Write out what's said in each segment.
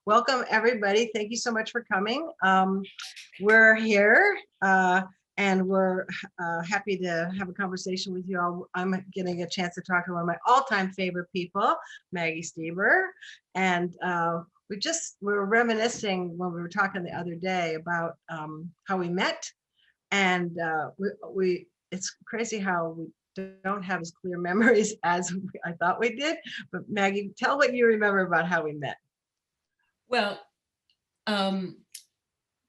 Welcome, everybody. Thank you so much for coming. We're here and we're happy to have a conversation with you all. I'm getting a chance to talk to one of my all-time favorite people, Maggie Steber. And we were reminiscing when we were talking the other day about how we met. And it's crazy how we don't have as clear memories as I thought we did. But Maggie, tell what you remember about how we met. Well,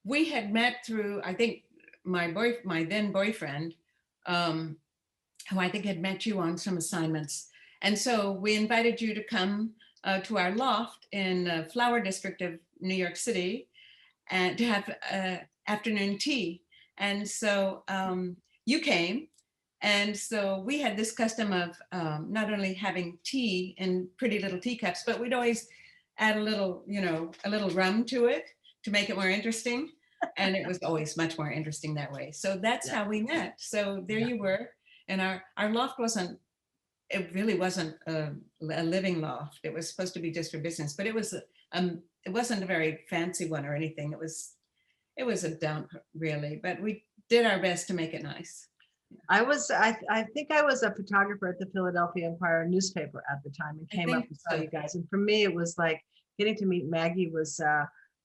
we had met through, I think, my then boyfriend, who I think had met you on some assignments. And so we invited you to come to our loft in the Flower District of New York City and to have afternoon tea. And so you came. And so we had this custom of not only having tea in pretty little teacups, but we'd always add a little rum to it to make it more interesting. And it was always much more interesting that way. So that's how we met. So there you were. And our loft it really wasn't a living loft. It was supposed to be just for business, but it wasn't a very fancy one or anything. It was a dump really, but we did our best to make it nice. I think I was a photographer at the Philadelphia Inquirer newspaper at the time and came up and saw you guys. And for me, it was like getting to meet Maggie was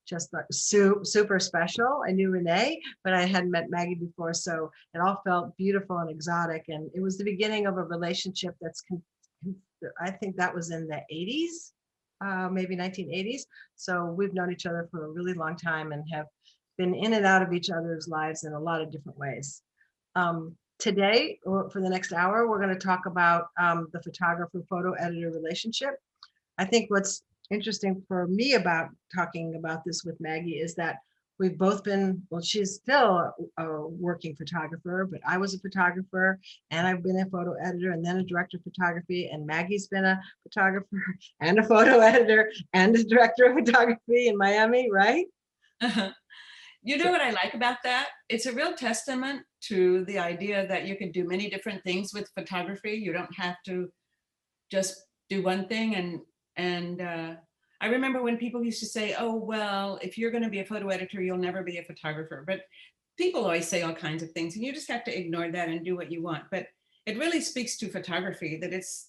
just like super special. I knew Renee, but I hadn't met Maggie before. So it all felt beautiful and exotic. And it was the beginning of a relationship I think that was in the 80s, maybe 1980s. So we've known each other for a really long time and have been in and out of each other's lives in a lot of different ways. Today, or for the next hour, we're going to talk about the photographer photo editor relationship. I think what's interesting for me about talking about this with Maggie is that we've both been, well, she's still a working photographer, but I was a photographer and I've been a photo editor and then a director of photography, and Maggie's been a photographer and a photo editor and a director of photography in Miami, right? Uh-huh. You know what I like about that? It's a real testament to the idea that you can do many different things with photography. You don't have to just do one thing. And I remember when people used to say, oh, well, if you're going to be a photo editor, you'll never be a photographer. But people always say all kinds of things, and you just have to ignore that and do what you want. But it really speaks to photography that it's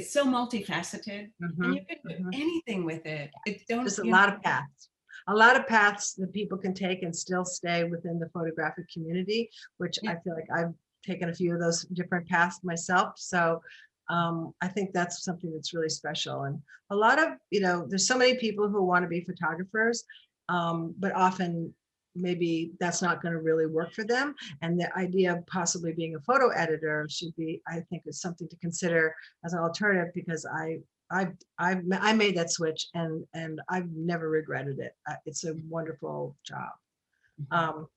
so multifaceted, and you can do anything with it. There's a lot of paths that people can take and still stay within the photographic community, which I feel like I've taken a few of those different paths myself. So I think that's something that's really special. And a lot of, there's so many people who want to be photographers, but often maybe that's not going to really work for them. And the idea of possibly being a photo editor should be, I think, is something to consider as an alternative, because I made that switch and I've never regretted it. It's a wonderful job.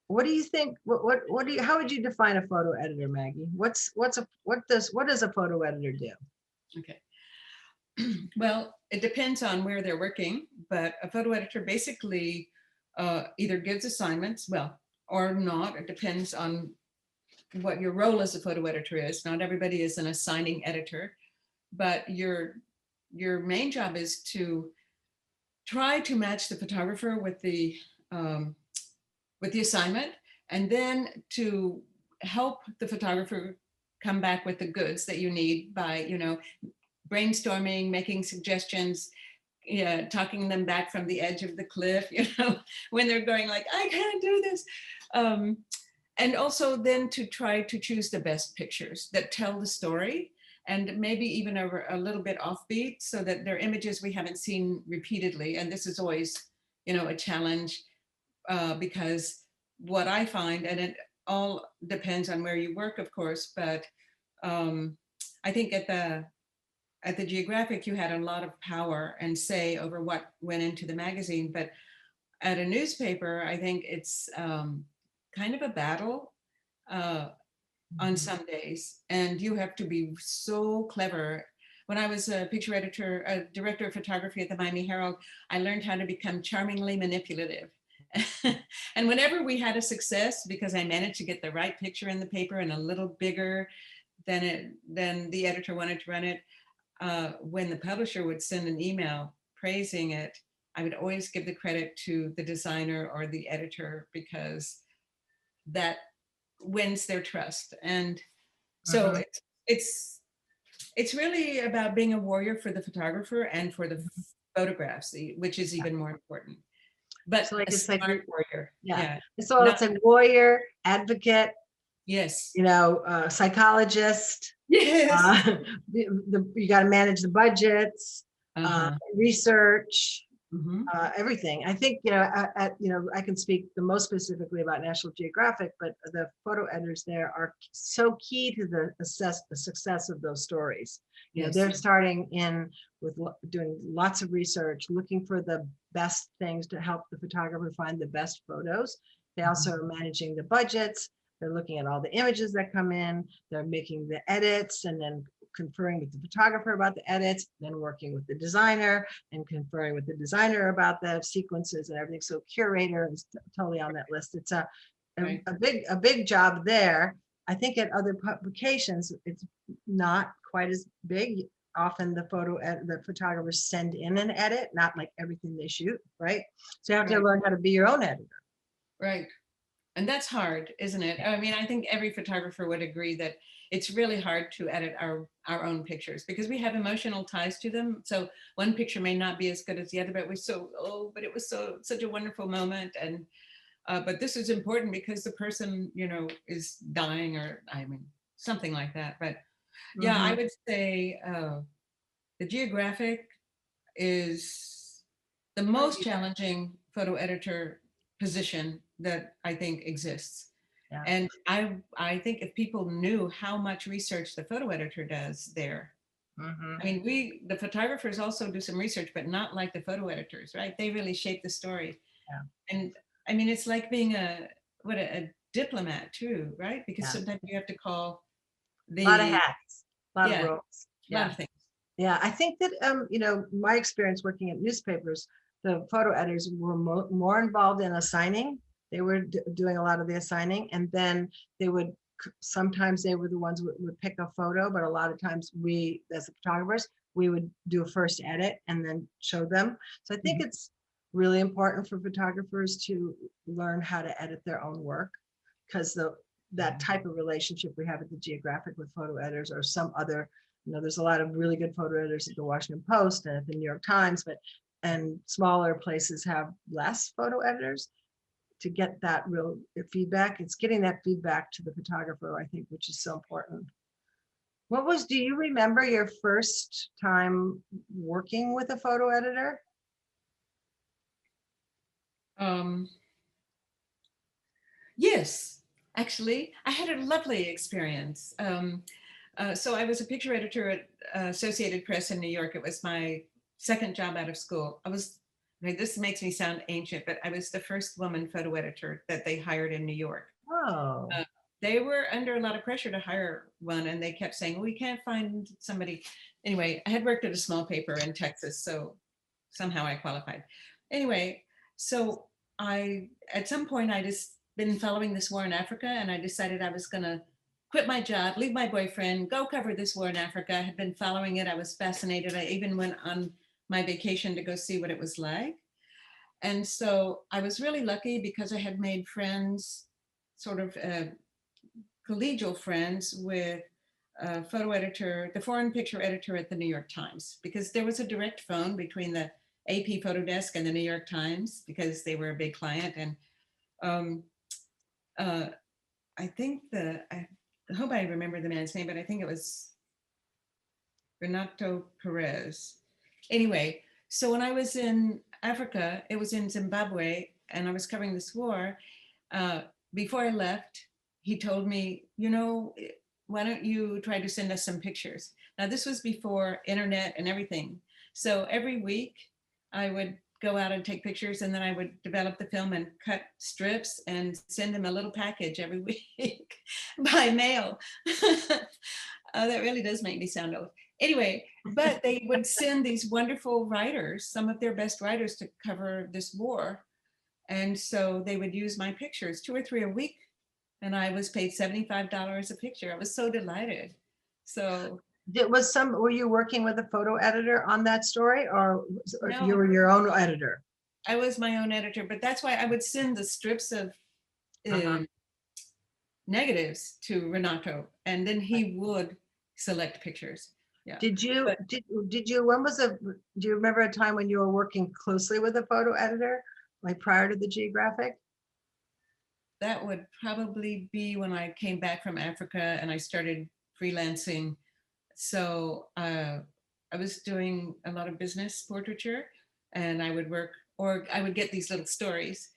What do you think? How would you define a photo editor, Maggie? What does a photo editor do? Okay. Well, it depends on where they're working, but a photo editor basically either gives assignments, or not. It depends on what your role as a photo editor is. Not everybody is an assigning editor. But your main job is to try to match the photographer with the assignment, and then to help the photographer come back with the goods that you need by brainstorming, making suggestions, talking them back from the edge of the cliff, when they're going like, I can't do this. And also then to try to choose the best pictures that tell the story, and maybe even a little bit offbeat, so that they're images we haven't seen repeatedly. And this is always, a challenge because what I find, and it all depends on where you work, of course, but I think at the Geographic, you had a lot of power and say over what went into the magazine. But at a newspaper, I think it's kind of a battle. On some days, and you have to be so clever. When I was a picture editor, a director of photography at the Miami Herald, I learned how to become charmingly manipulative. And whenever we had a success, because I managed to get the right picture in the paper and a little bigger than the editor wanted to run it, when the publisher would send an email praising it, I would always give the credit to the designer or the editor, because that wins their trust. And so Mhm. it's it's really about being a warrior for the photographer and for the photographs, which is even more important. But So like a it's like smart warrior. yeah. Yeah. So Not it's a warrior, advocate, yes. psychologist. Yes. Uh, you got to manage the budgets, Uh-huh. research, Hmm. everything. I think I can speak the most specifically about National Geographic, but the photo editors there are so key to the success of those stories. Yes. They're starting in with doing lots of research, looking for the best things to help the photographer find the best photos. They also are managing the budgets. They're looking at all the images that come in. They're making the edits and then conferring with the photographer about the edits, then working with the designer and conferring with the designer about the sequences and everything. So curator is totally on that list. It's Right. a big job there. I think at other publications, it's not quite as big. Often the photographers send in an edit, not like everything they shoot, right? So you have to Right. learn how to be your own editor. Right. And that's hard, isn't it? I mean, I think every photographer would agree that it's really hard to edit our own pictures because we have emotional ties to them. So one picture may not be as good as the other, but but it was such a wonderful moment. And but this is important because the person, is dying, or I mean, something like that. But yeah, I Mhm. would say the geographic is the most challenging photo editor position that I think exists. Yeah. And I think if people knew how much research the photo editor does there, Mhm. I mean, the photographers also do some research, but not like the photo editors, right? They really shape the story. Yeah. And I mean, it's like being a diplomat too, right? Because Yeah. sometimes you have to call A lot of the, hats, a lot of yeah, roles. a lot Yeah. of things. Yeah, I think that my experience working at newspapers, the photo editors were more involved in assigning. They were doing a lot of the assigning, and then they would sometimes they were the ones who would pick a photo, but a lot of times we, as the photographers, we would do a first edit and then show them. So I think Mhm. it's really important for photographers to learn how to edit their own work, because that type of relationship we have at the Geographic with photo editors or some other, there's a lot of really good photo editors at the Washington Post and at the New York Times, and smaller places have less photo editors. To get that real feedback, it's getting that feedback to the photographer, I think, which is so important. Do you remember your first time working with a photo editor? Um, yes, actually, I had a lovely experience. So I was a picture editor at Associated Press in New York. It was my second job out of school. I mean, this makes me sound ancient, but I was the first woman photo editor that they hired in New York. Oh, Uh, they were under a lot of pressure to hire one, and they kept saying, we can't find somebody. Anyway, I had worked at a small paper in Texas, so somehow I qualified. Anyway, so at some point, I just been following this war in Africa, and I decided I was going to quit my job, leave my boyfriend, go cover this war in Africa. I had been following it. I was fascinated. I even went on my vacation to go see what it was like. And so I was really lucky because I had made friends, sort of collegial friends with a photo editor, the foreign picture editor at the New York Times, because there was a direct phone between the AP photo desk and the New York Times because they were a big client. And um, uh, I hope I remember the man's name, but I think it was Renato Perez. Anyway, so when I was in Africa, it was in Zimbabwe, and I was covering this war. Uh, Before I left, he told me, why don't you try to send us some pictures? Now, this was before internet and everything. So every week I would go out and take pictures, and then I would develop the film and cut strips and send him a little package every week by mail. That really does make me sound old. Anyway, but they would send these wonderful writers, some of their best writers, to cover this war. And so they would use my pictures, 2 or 3 a week. And I was paid $75 a picture. I was so delighted. So were you working with a photo editor on that story, or you no, were your own editor? I was my own editor, but that's why I would send the strips of Uh-huh. negatives to Renato, and then he would select pictures. Yeah. Did you, But when was do you remember a time when you were working closely with a photo editor, like prior to the Geographic? that would probably be when I came back from Africa and I started freelancing. So I was doing a lot of business portraiture, and I would work, or I would get these little stories.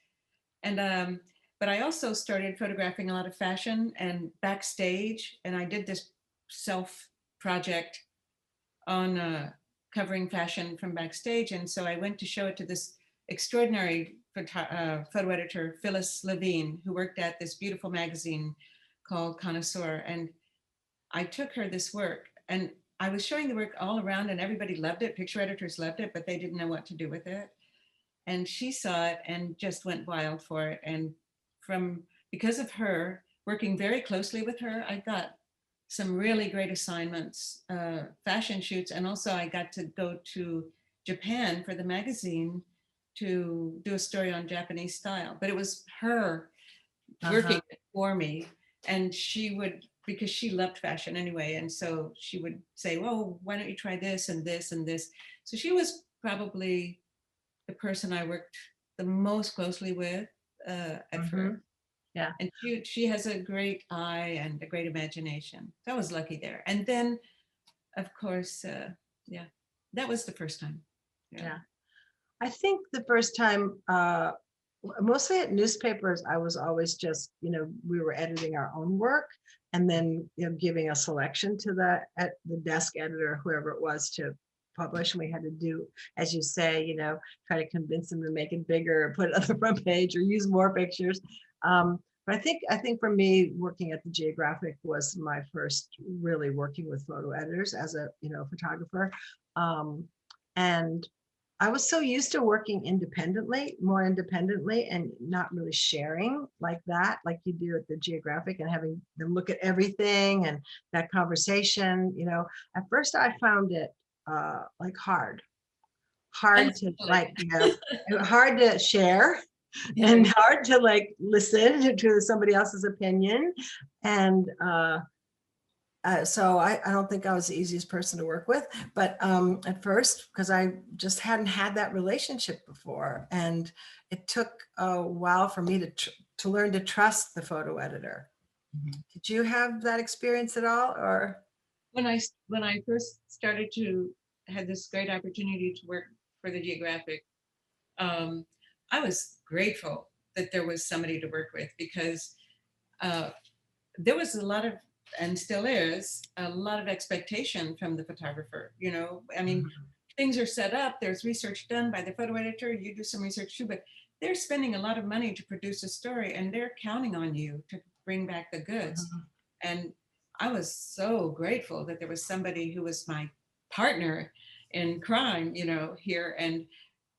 And but I also started photographing a lot of fashion and backstage, and I did this self project on covering fashion from backstage. And so I went to show it to this extraordinary photo editor, Phyllis Levine, who worked at this beautiful magazine called Connoisseur. And I took her this work, and I was showing the work all around, and everybody loved it. Picture editors loved it, but they didn't know what to do with it. And she saw it and just went wild for it. And because of her, working very closely with her, I got some really great assignments, fashion shoots, and also I got to go to Japan for the magazine to do a story on Japanese style. But it was her working for me, and she would, because she loved fashion anyway, and so she would say, well, why don't you try this and this and this. So she was probably the person I worked the most closely with at first. Yeah. And she has a great eye and a great imagination. So I was lucky there. And then, of course, yeah, that was the first time. Yeah. I think the first time, mostly at newspapers, I was always just, we were editing our own work and then, giving a selection to the desk editor, whoever it was, to publish. And we had to do, as you say, try to convince them to make it bigger, or put it on the front page, or use more pictures. But I think for me, working at the Geographic was my first really working with photo editors as a, photographer. And I was so used to working more independently, and not really sharing like that, like you do at the Geographic, and having them look at everything and that conversation. At first I found it like hard to like, hard to share, and hard to like listen to somebody else's opinion. And so I don't think I was the easiest person to work with, but at first, because I just hadn't had that relationship before, and it took a while for me to learn to trust the photo editor. Did you have that experience at all, or? When I first started to had this great opportunity to work for the Geographic, I was grateful that there was somebody to work with, because there was a lot of, and still is, a lot of expectation from the photographer. I mean, things are set up, there's research done by the photo editor, you do some research too, but they're spending a lot of money to produce a story, and they're counting on you to bring back the goods. And I was so grateful that there was somebody who was my partner in crime, here. And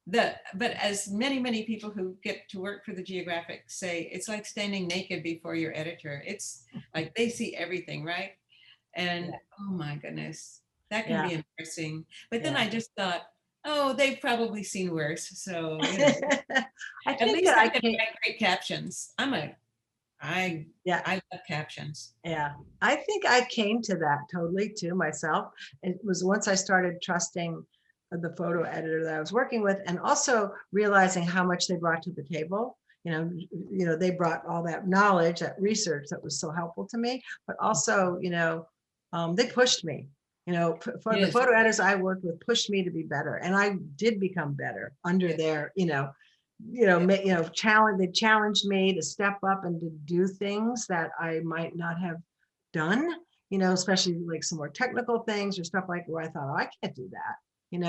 but as many people who get to work for the Geographic say, it's like standing naked before your editor. It's like they see everything, right? And oh my goodness, that can be embarrassing. But then I just thought, oh, they've probably seen worse. So at least I can write great captions. I love captions. Yeah, I think I came to that totally too myself. It was once I started trusting the photo editor that I was working with, and also realizing how much they brought to the table. They brought all that knowledge, that research that was so helpful to me, but also, they pushed me. For the photo editors I worked with pushed me to be better, and I did become better under their, they challenged me to step up and to do things that I might not have done, especially like some more technical things or stuff like where I thought, oh, I can't do that. And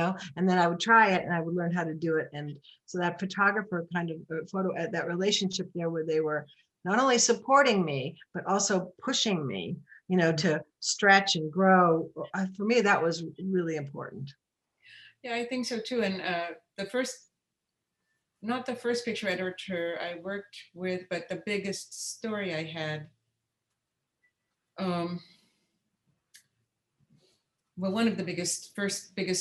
then I would try it and I would learn how to do it. And so that photographer kind of that relationship there, where they were not only supporting me, but also pushing me, to stretch and grow. For me, that was really important. Yeah, I think so too. And not the first picture editor I worked with, but the biggest story I had, well, one of the biggest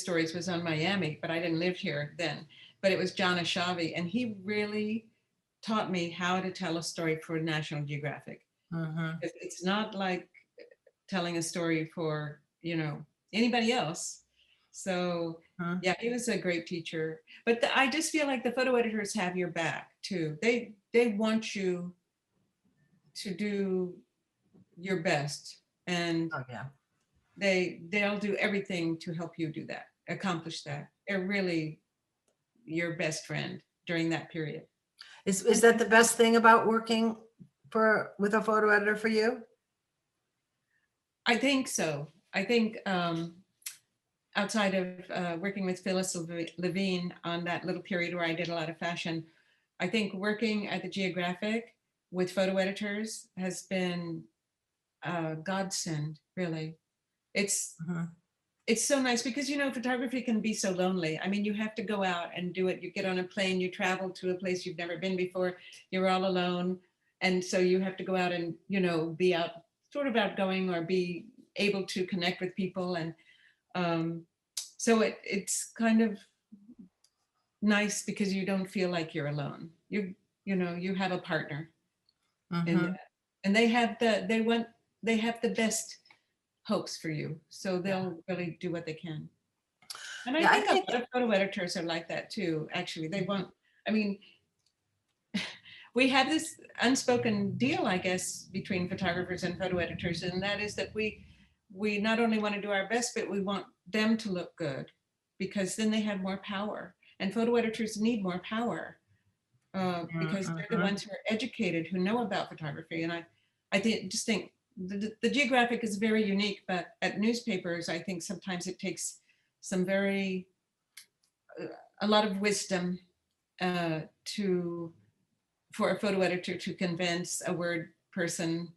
stories was on Miami, but I didn't live here then. but it was John Ashavi, and he really taught me how to tell a story for National Geographic. It's not like telling a story for, you know, anybody else. So yeah, he was a great teacher. But I just feel like the photo editors have your back too. They want you to do your best, and Oh, yeah. they'll do everything to help you do that, accomplish that. They're really your best friend during that period. Is that the best thing about working with a photo editor for you? I think so. I think outside of working with Phyllis Levine on that little period where I did a lot of fashion, I think working at the Geographic with photo editors has been a godsend, really. It's so nice because, you know, photography can be so lonely. I mean, you have to go out and do it. You get on a plane, you travel to a place you've never been before, you're all alone. And so you have to go out and, you know, be out, sort of outgoing, or be able to connect with people. And so it's kind of nice because you don't feel like you're alone. You know, you have a partner. And they have the best hopes for you, so they'll really do what they can. And I think a lot of photo editors are like that too. Actually, they want, I mean, we have this unspoken deal, I guess, between photographers and photo editors, and that is that we not only want to do our best, but we want them to look good, because then they have more power. And photo editors need more power because they're the ones who are educated, who know about photography. And I just think the Geographic is very unique, but at newspapers, I think sometimes it takes some a lot of wisdom for a photo editor to convince a word person.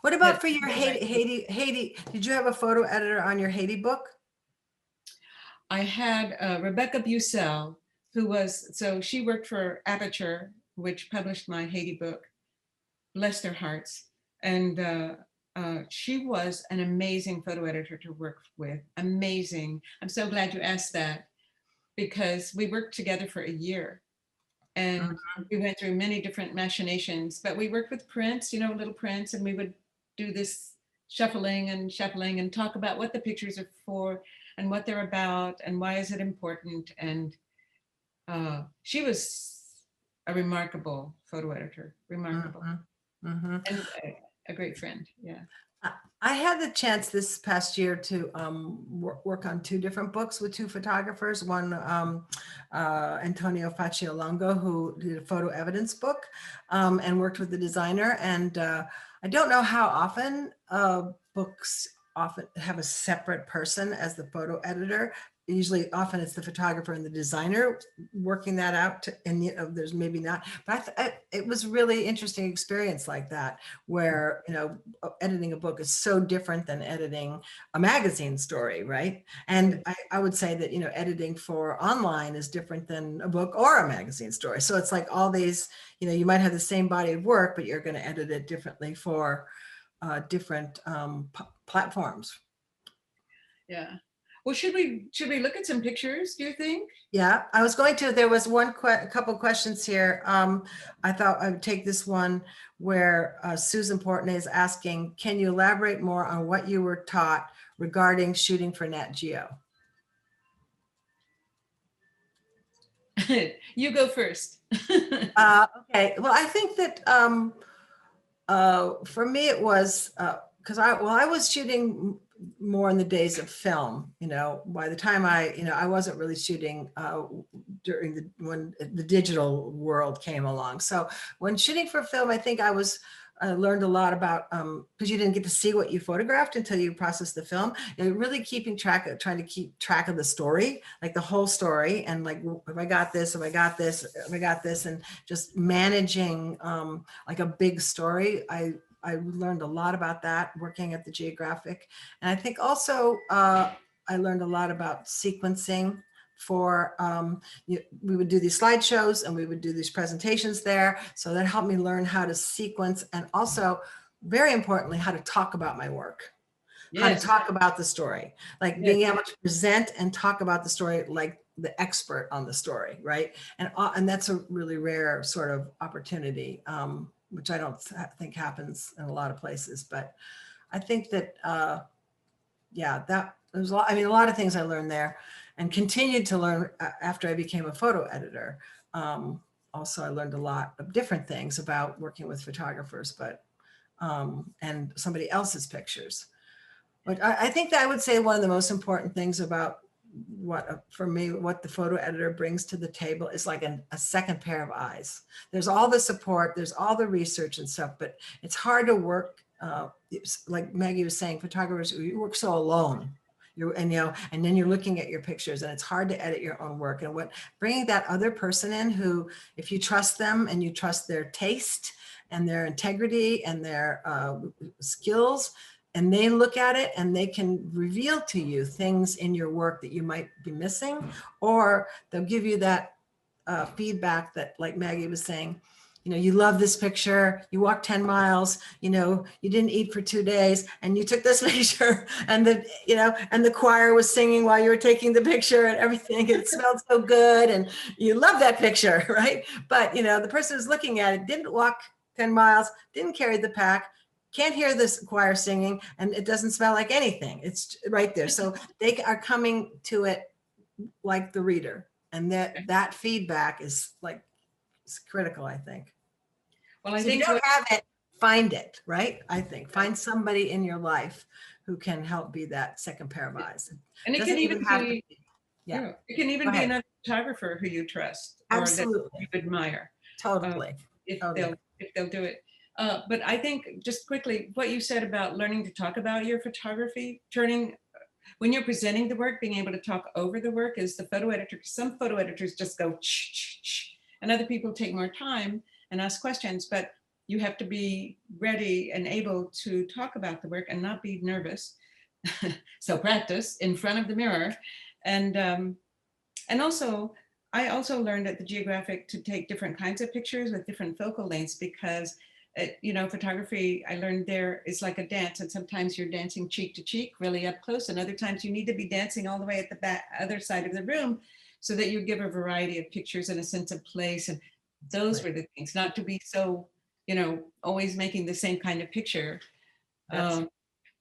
What about for your Haiti? Did you have a photo editor on your Haiti book? I had Rebecca Bucell, she worked for Aperture, which published my Haiti book. Bless their hearts. And she was an amazing photo editor to work with. Amazing. I'm so glad you asked that, because we worked together for a year, and we went through many different machinations, but we worked with prints, you know, little prints, and we would do this shuffling and talk about what the pictures are for and what they're about and why is it important. And she was a remarkable photo editor, remarkable. And a great friend. Yeah. I had the chance this past year to work on 2 different books with 2 photographers. One, Antonio Facciolongo, who did a photo evidence book and worked with the designer. And I don't know how often books often have a separate person as the photo editor. Usually, often it's the photographer and the designer working that out. And there's maybe not, but it was really interesting experience like that, where, you know, editing a book is so different than editing a magazine story, right? And I would say that, you know, editing for online is different than a book or a magazine story. So it's like all these, you know, you might have the same body of work, but you're going to edit it differently for different platforms. Yeah. Well, should we look at some pictures, do you think? Yeah, I was going to. There was a couple questions here. I thought I would take this one where Susan Portney is asking, can you elaborate more on what you were taught regarding shooting for Nat Geo? You go first. Okay, well, I think that for me it was, because I was shooting more in the days of film, you know, by the time I wasn't really shooting when the digital world came along. So when shooting for film, I think I learned a lot about, because you didn't get to see what you photographed until you processed the film. You're really trying to keep track of the story, like the whole story. And like, if I got this, and just managing like a big story. I learned a lot about that working at the Geographic. And I think also I learned a lot about sequencing for, we would do these slideshows and we would do these presentations there. So that helped me learn how to sequence, and also very importantly, how to talk about my work. how to Yes. talk about the story, like Yes. being able to present and talk about the story like the expert on the story, right? And that's a really rare sort of opportunity, which I don't think happens in a lot of places. But I think that, yeah, that there's a lot. I mean, a lot of things I learned there, and continued to learn after I became a photo editor. Also, I learned a lot of different things about working with photographers, but and somebody else's pictures. But I think that I would say one of the most important things about what, for me, what the photo editor brings to the table is like a second pair of eyes. There's all the support, there's all the research and stuff, but it's hard to work, like Maggie was saying, photographers, you work so alone. And then you're looking at your pictures and it's hard to edit your own work. And what bringing that other person in who, if you trust them and you trust their taste and their integrity and their skills, and they look at it and they can reveal to you things in your work that you might be missing, or they'll give you that feedback that, like Maggie was saying, you love this picture, you walked 10 miles, you didn't eat for 2 days and you took this picture, and the choir was singing while you were taking the picture and everything. It smelled so good and you love that picture, right? But the person who's looking at it didn't walk 10 miles, didn't carry the pack, can't hear this choir singing, and it doesn't smell like anything. It's right there. So they are coming to it like the reader, and that feedback is like, it's critical, I think. Well, I So think if you don't have it, find it, right? I think find somebody in your life who can help be that second pair of eyes. and it Doesn't can even have to be, yeah. it can even Go be ahead. another photographer who you trust or that Absolutely. you admire. Totally. If Totally. they'll do it. But I think just quickly, what you said about learning to talk about your photography, when you're presenting the work, being able to talk over the work is the photo editor. Some photo editors just go, and other people take more time and ask questions, but you have to be ready and able to talk about the work and not be nervous. So practice in front of the mirror. And also, I also learned at the Geographic to take different kinds of pictures with different focal lengths because, photography, I learned there is like a dance, and sometimes you're dancing cheek to cheek, really up close, and other times you need to be dancing all the way at the back, other side of the room, so that you give a variety of pictures and a sense of place. And those were the things, not to be so, always making the same kind of picture. That's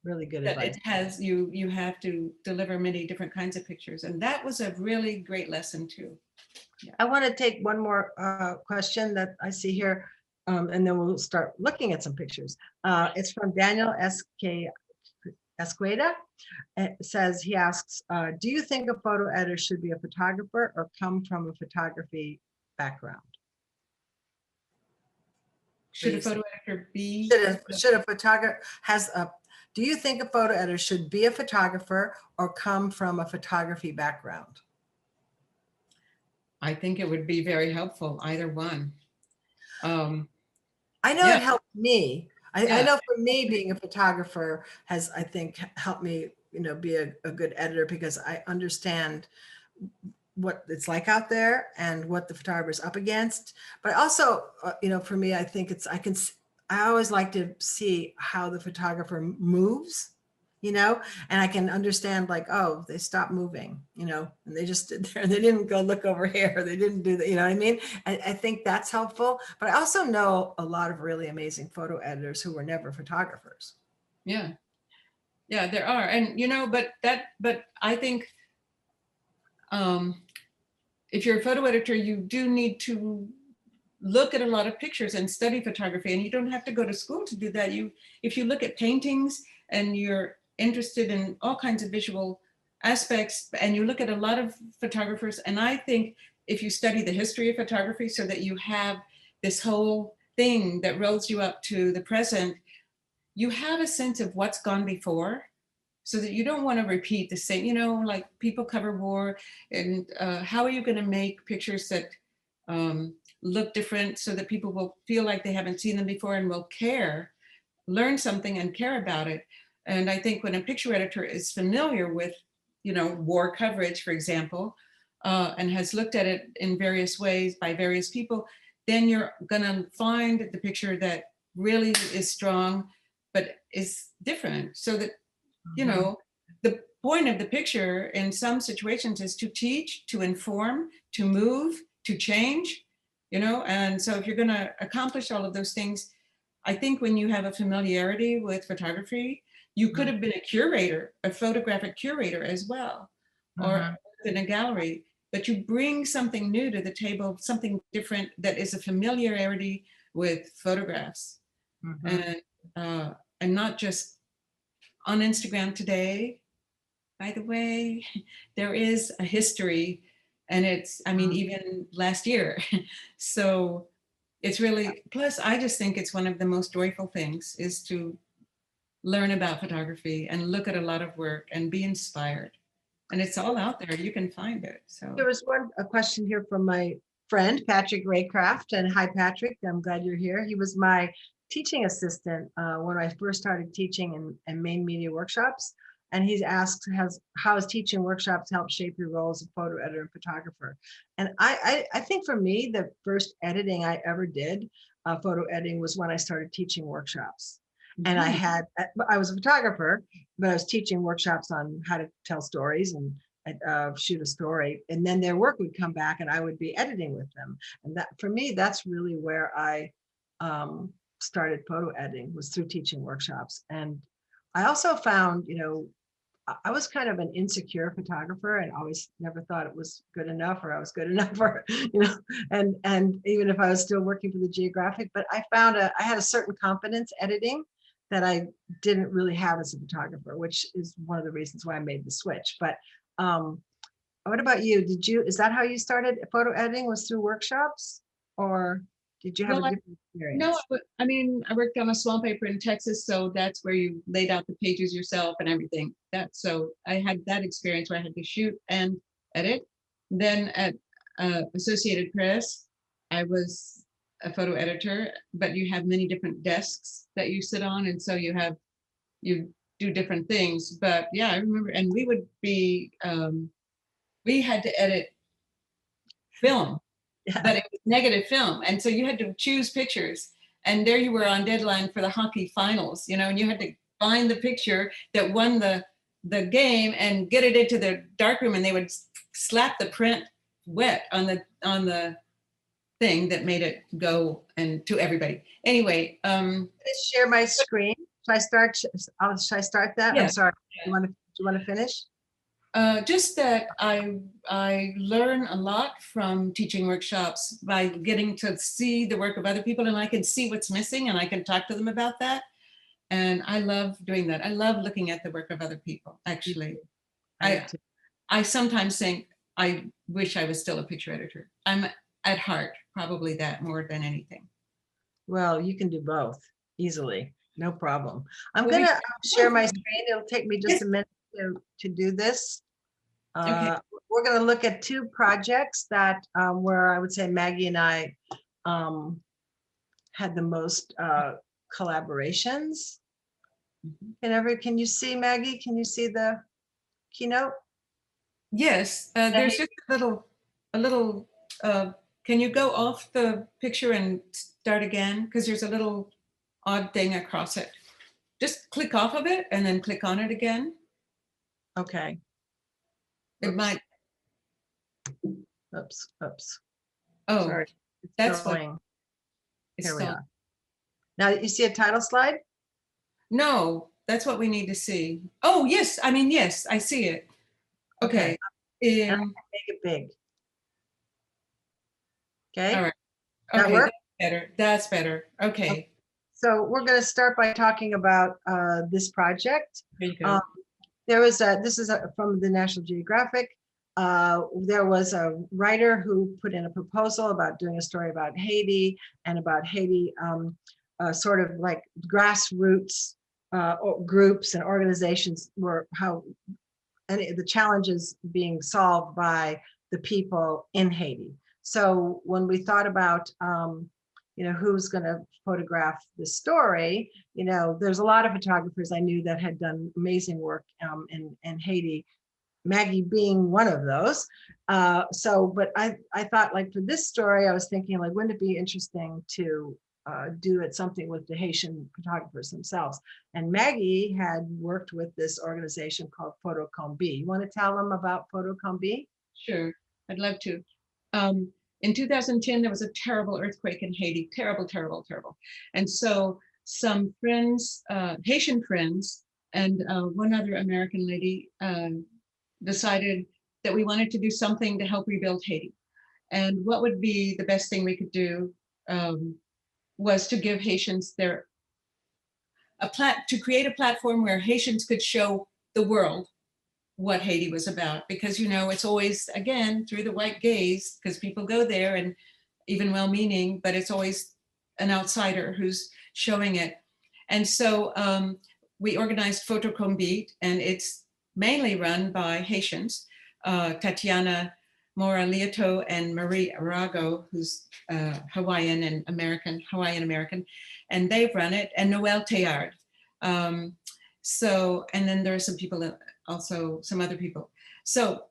really good That advice. it has you have to deliver many different kinds of pictures, and that was a really great lesson too. Yeah. I want to take one more question that I see here, and then we'll start looking at some pictures. It's from Daniel S.K. Esqueda. It says, he asks, do you think a photo editor should be a photographer or come from a photography background? Should a photo editor be? Should a photographer do you think a photo editor should be a photographer or come from a photography background? I think it would be very helpful, either one. I know it helped me. I know for me, being a photographer has, I think, helped me, be a good editor, because I understand what it's like out there and what the photographer is up against. But also, for me, I think I always like to see how the photographer moves, and I can understand, like, oh, they stopped moving, and they just stood there and they didn't go look over here. They didn't do that. You know what I mean? I think that's helpful. But I also know a lot of really amazing photo editors who were never photographers. Yeah. Yeah, there are. And, but I think if you're a photo editor, you do need to look at a lot of pictures and study photography, and you don't have to go to school to do that. If you look at paintings and you're interested in all kinds of visual aspects, and you look at a lot of photographers, and I think if you study the history of photography so that you have this whole thing that rolls you up to the present, you have a sense of what's gone before, so that you don't want to repeat the same, like people cover war, and how are you going to make pictures that look different so that people will feel like they haven't seen them before and will learn something and care about it. And I think when a picture editor is familiar with, war coverage, for example, and has looked at it in various ways by various people, then you're going to find the picture that really is strong, but is different, so that you Mhm. know, the point of the picture in some situations is to teach, to inform, to move, to change, and so if you're going to accomplish all of those things, I think when you have a familiarity with photography, you could Mhm. have been a curator, a photographic curator as well, or Mhm. in a gallery, but you bring something new to the table, something different that is a familiarity with photographs, Mhm. and uh, and not just on Instagram today. By the way, there is a history, and I mean, Mhm. even last year. So it's really, plus, I just think it's one of the most joyful things is to learn about photography and look at a lot of work and be inspired. And it's all out there. You can find it. There So, was a question here from my friend, Patrick Raycraft. And hi, Patrick. I'm glad you're here. He was my teaching assistant when I first started teaching in main media workshops. And he's asked, how has teaching workshops helped shape your role as a photo editor and photographer? And I think for me, the first editing I ever did, photo editing, was when I started teaching workshops. And mhm. I was a photographer, but I was teaching workshops on how to tell stories and shoot a story, and then their work would come back and I would be editing with them. And that, for me, that's really where I started photo editing, was through teaching workshops. And I also found, I was kind of an insecure photographer and always never thought it was good enough, or I was good enough, or and even if I was still working for the Geographic, but I found I had a certain confidence editing that I didn't really have as a photographer, which is one of the reasons why I made the switch. But um, what about you? Is that how you started photo editing, was through workshops, or did you have a Well, different no, experience? I mean, I worked on a small paper in Texas, so that's where you laid out the pages yourself and everything. So I had that experience where I had to shoot and edit. Then at Associated Press, I was a photo editor, but you have many different desks that you sit on, and so you do different things. But yeah, I remember, and we had to edit film, Yeah. but it was negative film. And so you had to choose pictures. And there you were on deadline for the hockey finals, and you had to find the picture that won the game and get it into the darkroom, and they would slap the print wet on the thing that made it go and to everybody. Anyway, Share my screen. Should I start? Should I start that? I'm yeah. sorry. Do you want to finish? Just that I learn a lot from teaching workshops by getting to see the work of other people, and I can see what's missing and I can talk to them about that. And I love doing that. I love looking at the work of other people. Me Actually, too. I do I too. I sometimes think I wish I was still a picture editor. I'm at heart probably that more than anything. Well, you can do both easily. No problem. I'm Well, gonna we share my screen. It'll take me just yes, a minute to do this. okay. We're going to look at two projects that where I would say Maggie and I um, had the most collaborations. Mhm. Can you see, Maggie? Can you see the keynote? Yes, there's just a little. Uh, can you go off the picture and start again? Because there's a little odd thing across it. Just click off of it and then click on it again. Okay. It Oops. might. Oops. Oops. Oh, Sorry. It's that's what going. it's Here we called. are. Now you see a title slide? No, that's what we need to see. Oh, yes. I mean, yes, I see it. Okay. Okay. And I Um, can make it big. all Okay. right. That Okay, work? that's better. That's better. Okay. So we're going to start by talking about this project. There you Um, go. this is from the National Geographic. There was a writer who put in a proposal about doing a story about Haiti, and about Haiti, sort of like grassroots groups and organizations, were how and the challenges being solved by the people in Haiti. So when we thought about, who's going to photograph this story, there's a lot of photographers I knew that had done amazing work in Haiti, Maggie being one of those. But I thought, like, for this story, I was thinking, like, wouldn't it be interesting to do it something with the Haitian photographers themselves. And Maggie had worked with this organization called Photo Combi. You want to tell them about Photo Combi? Sure, I'd love to. In 2010, there was a terrible earthquake in Haiti, terrible, terrible, terrible. And so some friends, Haitian friends, and one other American lady decided that we wanted to do something to help rebuild Haiti. And what would be the best thing we could do was to give Haitians to create a platform where Haitians could show the world what Haiti was about, because it's always, again, through the white gaze, because people go there and even well-meaning, but it's always an outsider who's showing it. And so we organized Photo Combi, and it's mainly run by Haitians, Tatiana Mora Lieto and Marie Arago, who's Hawaiian American, and they've run it, and Noel Teilhard. So, and then there are some people, also some other people. So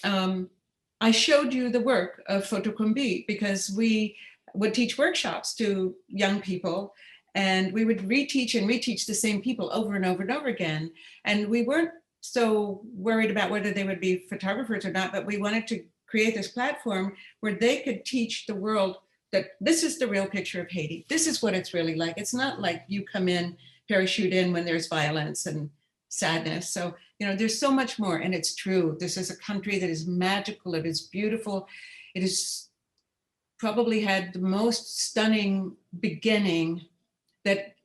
I showed you the work of Photo Combi because we would teach workshops to young people, and we would reteach the same people over and over and over again. And we weren't so worried about whether they would be photographers or not, but we wanted to create this platform where they could teach the world that this is the real picture of Haiti. This is what it's really like. It's not like you come in, parachute in when there's violence and sadness. So, there's so much more, and it's true. This is a country that is magical. It is beautiful. It has probably had the most stunning beginning that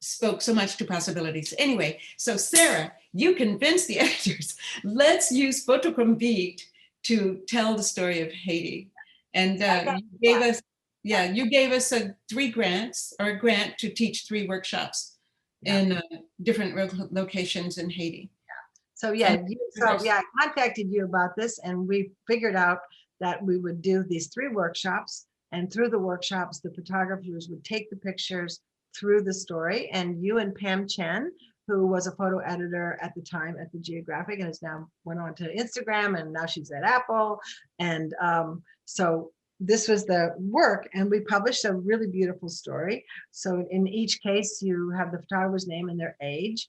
spoke so much to possibilities. Anyway, so Sarah, you convinced the editors, let's use Photo Combi to tell the story of Haiti. And you gave us 3 grants, or a grant to teach 3 workshops in different locations in Haiti. So I contacted you about this, and we figured out that we would do these 3 workshops, and through the workshops, the photographers would take the pictures through the story. And you and Pam Chen, who was a photo editor at the time at the Geographic and has now went on to Instagram, and now she's at Apple. And so this was the work, and we published a really beautiful story. So in each case, you have the photographer's name and their age.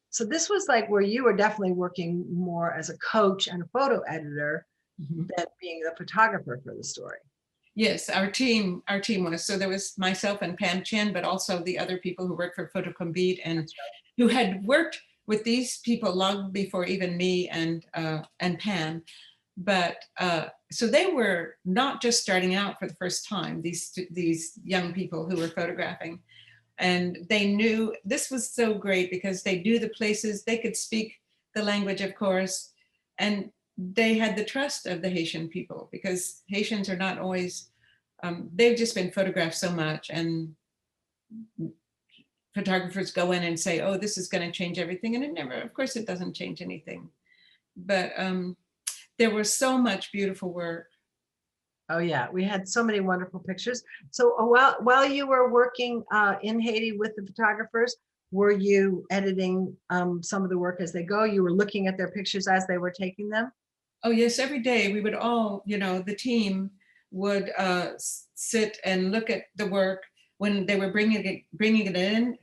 So this was like where you were definitely working more as a coach and a photo editor than being the photographer for the story. Yes, our team was. So there was myself and Pam Chen, but also the other people who worked for Photo Combi and who had worked with these people long before even me and Pam. But so they were not just starting out for the first time, these young people who were photographing. And they knew this was so great because they knew the places, they could speak the language, of course, and they had the trust of the Haitian people, because Haitians are not always, they've just been photographed so much, and photographers go in and say, oh, this is going to change everything. And it never, of course, it doesn't change anything. But there was so much beautiful work. Oh yeah, we had so many wonderful pictures. So while you were working in Haiti with the photographers, were you editing some of the work as they go? You were looking at their pictures as they were taking them? Oh yes, every day we would all, the team would sit and look at the work when they were bringing it in,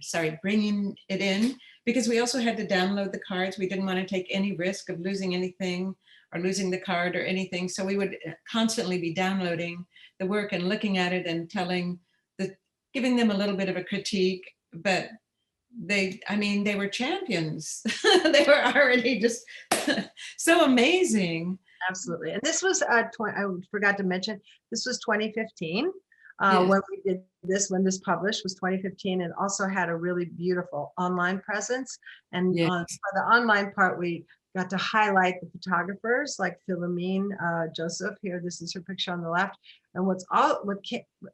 because we also had to download the cards. We didn't want to take any risk of losing anything or losing the card or anything. So we would constantly be downloading the work and looking at it and giving them a little bit of a critique, but they were champions. They were already just so amazing. Absolutely. And this was, I forgot to mention, this was 2015. Yes. When we did this, when this published was 2015, and also had a really beautiful online presence. And Yes. For the online part, we got to highlight the photographers like Philomene Joseph here. This is her picture on the left. And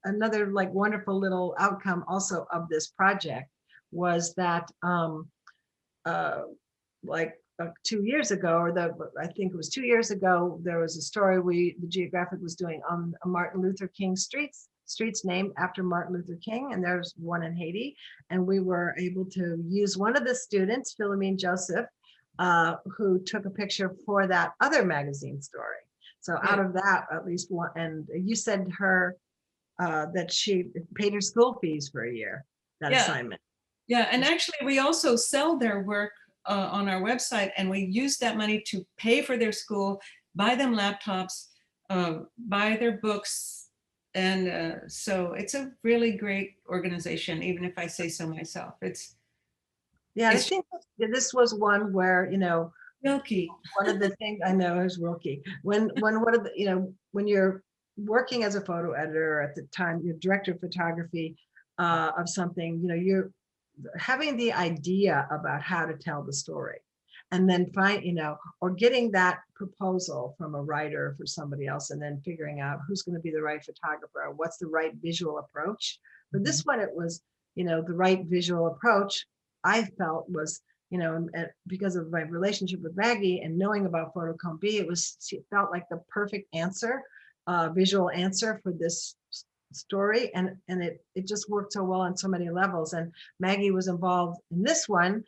another like wonderful little outcome also of this project was that 2 years ago, I think it was 2 years ago, there was a story the Geographic was doing on Martin Luther King streets named after Martin Luther King, and there's one in Haiti. And we were able to use one of the students, Philomene Joseph, who took a picture for that other magazine story. So out of that, at least one, and you said her that she paid her school fees for a year, that Yeah. assignment. Yeah. And actually, we also sell their work on our website, and we use that money to pay for their school, buy them laptops, buy their books. And so it's a really great organization, even if I say so myself. Yeah, I It's think this was one where, milky. one of the things I know is rookie. When one of the, when you're working as a photo editor, or at the time you're director of photography of something, you're having the idea about how to tell the story, and then or getting that proposal from a writer for somebody else, and then figuring out who's going to be the right photographer, or what's the right visual approach. For this one, it was, the right visual approach, I felt was, because of my relationship with Maggie and knowing about Photocom B, it felt like the perfect answer, visual answer for this story. And it just worked so well on so many levels. And Maggie was involved in this one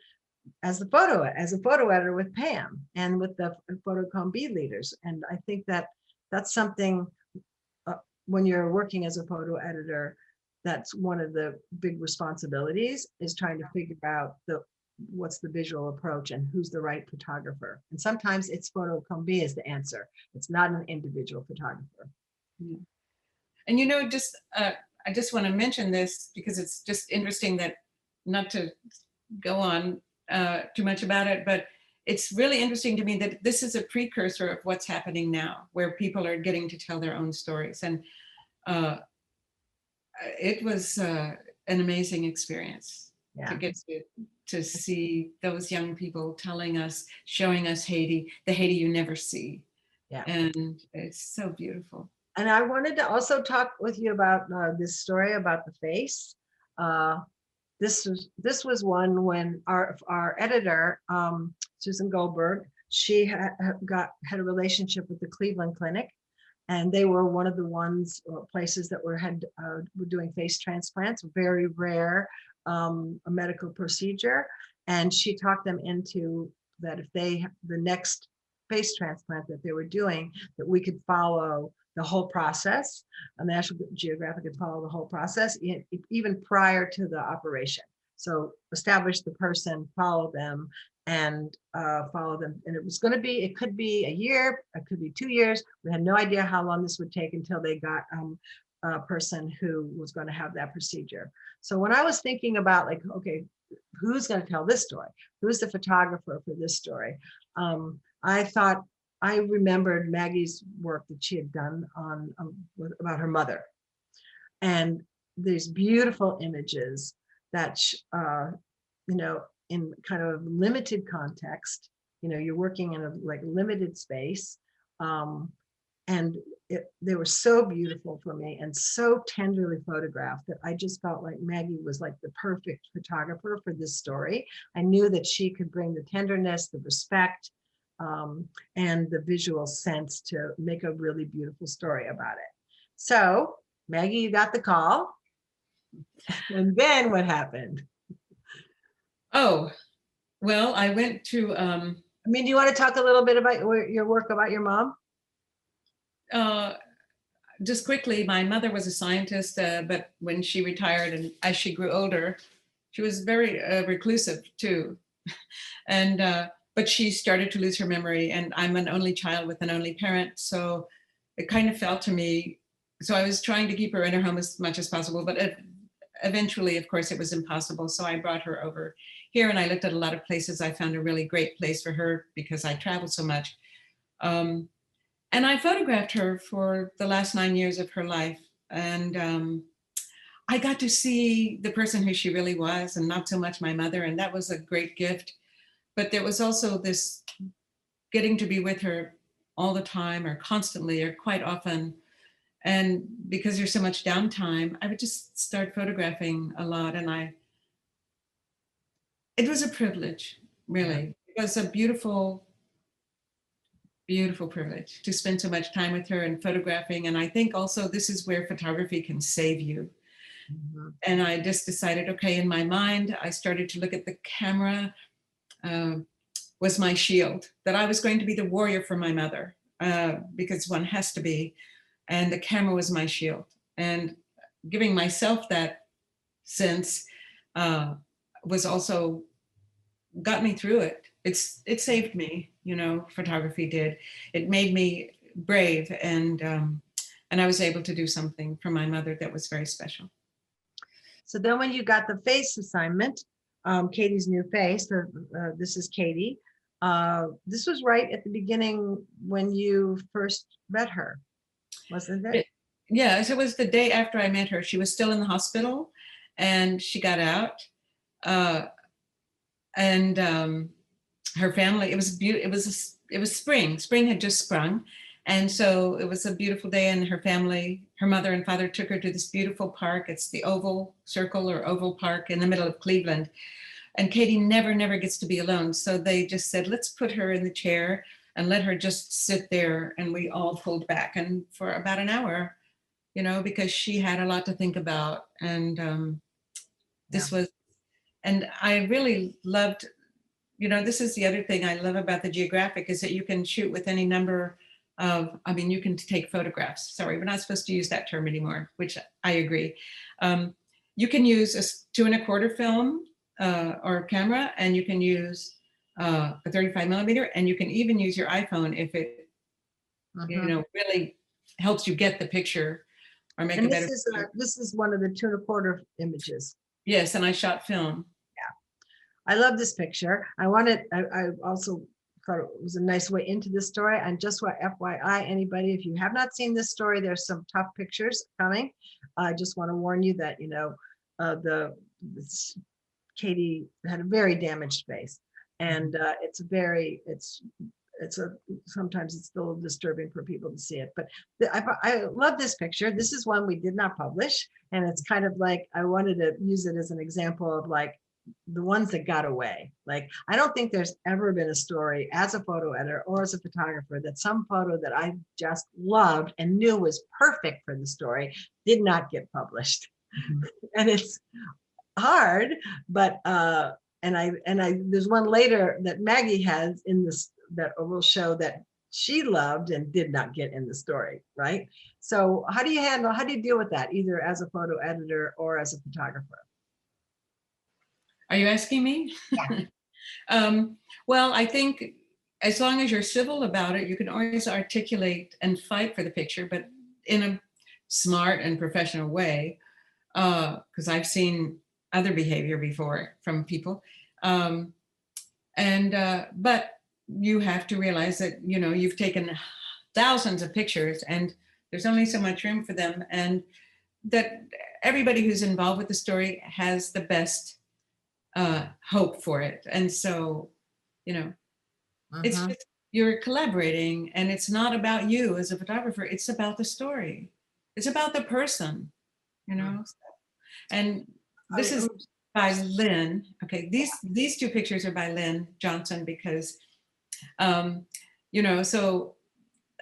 as a photo editor with Pam and with the Photocom B leaders. And I think that that's something, when you're working as a photo editor, that's one of the big responsibilities, is trying to figure out what's the visual approach and who's the right photographer. And sometimes it's Photocom B is the answer. It's not an individual photographer. Yeah. And I just want to mention this because it's just interesting, that not to go on too much about it, but it's really interesting to me that this is a precursor of what's happening now, where people are getting to tell their own stories. And it was an amazing experience to get to see those young people telling us, showing us Haiti, the Haiti you never see. Yeah. And it's so beautiful. And I wanted to also talk with you about this story about the face. This was one when our editor, Susan Goldberg, she had a relationship with the Cleveland Clinic, and they were one of the places that were doing face transplants, very rare, a medical procedure. And she talked them into that, if the next face transplant that they were doing, that we could follow the whole process. National Geographic could follow the whole process, even prior to the operation. So establish the person, follow them, and And it could be a year, it could be 2 years. We had no idea how long this would take until they got a person who was going to have that procedure. So when I was thinking about, like, okay, who's going to tell this story? Who's the photographer for this story? I remembered Maggie's work that she had done about her mother, and these beautiful images that in kind of limited context, you're working in a limited space, and they were so beautiful for me and so tenderly photographed that I just felt like Maggie was like the perfect photographer for this story. I knew that she could bring the tenderness, the respect, and the visual sense to make a really beautiful story about it. So, Maggie, you got the call. And then what happened? Oh, well, I went to... do you want to talk a little bit about your work about your mom? Just quickly, my mother was a scientist, but when she retired and as she grew older, she was very reclusive too. But she started to lose her memory, and I'm an only child with an only parent. So it kind of fell to me. So I was trying to keep her in her home as much as possible, but eventually, of course, it was impossible. So I brought her over here, and I looked at a lot of places. I found a really great place for her because I traveled so much. And I photographed her for the last 9 years of her life. And I got to see the person who she really was, and not so much my mother. And that was a great gift. But there was also this getting to be with her all the time, or constantly, or quite often. And because there's so much downtime, I would just start photographing a lot. And it was a privilege, really. It was a beautiful, beautiful privilege to spend so much time with her and photographing. And I think also this is where photography can save you. Mm-hmm. And I just decided, okay, in my mind, I started to look at the camera was my shield, that I was going to be the warrior for my mother, because one has to be. And the camera was my shield. And giving myself that sense was also got me through it. It saved me, you know, photography did. It made me brave, and I was able to do something for my mother that was very special. So then when you got the face assignment, Katie's new face, this is Katie. This was right at the beginning when you first met her, wasn't it? Yeah, so it was the day after I met her. She was still in the hospital and she got out. And her family, it was beautiful. It was spring. Spring had just sprung. And so it was a beautiful day, and her family, her mother and father, took her to this beautiful park. It's the Oval Circle or Oval Park in the middle of Cleveland. And Katie never gets to be alone. So they just said, let's put her in the chair and let her just sit there. And we all pulled back, and for about an hour, you know, because she had a lot to think about. And this was, and I really loved, you know, this is the other thing I love about the geographic, is that you can shoot with any number of, I mean, you can take photographs. Sorry, we're not supposed to use that term anymore, which I agree. You can use a 2 1/4 film or camera, and you can use a 35mm, and you can even use your iPhone if it, you know, really helps you get the picture or make a better picture. This is one of the 2 1/4 images. Yes, and I shot film. Yeah, I love this picture. I also thought it was a nice way into the story. And just what FYI, anybody, if you have not seen this story, there's some tough pictures coming. I just want to warn you that, you know, Katie had a very damaged face, and sometimes it's still disturbing for people to see it. But I love this picture. This is one we did not publish, and it's kind of like, I wanted to use it as an example of like the ones that got away. Like, I don't think there's ever been a story as a photo editor or as a photographer that some photo that I just loved and knew was perfect for the story did not get published. And it's hard, but there's one later that Maggie has in this that will show that she loved and did not get in the story, right? So how do you deal with that, either as a photo editor or as a photographer? Are you asking me? Yeah. Well, I think as long as you're civil about it, you can always articulate and fight for the picture, but in a smart and professional way, because I've seen other behavior before from people. But you have to realize that, you know, you've taken thousands of pictures and there's only so much room for them, and that everybody who's involved with the story has the best hope for it. And so, you know, it's just, you're collaborating, and it's not about you as a photographer, it's about the story. It's about the person, you know. And this is by Leen. Okay, these 2 pictures are by Leen Johnson, because you know, so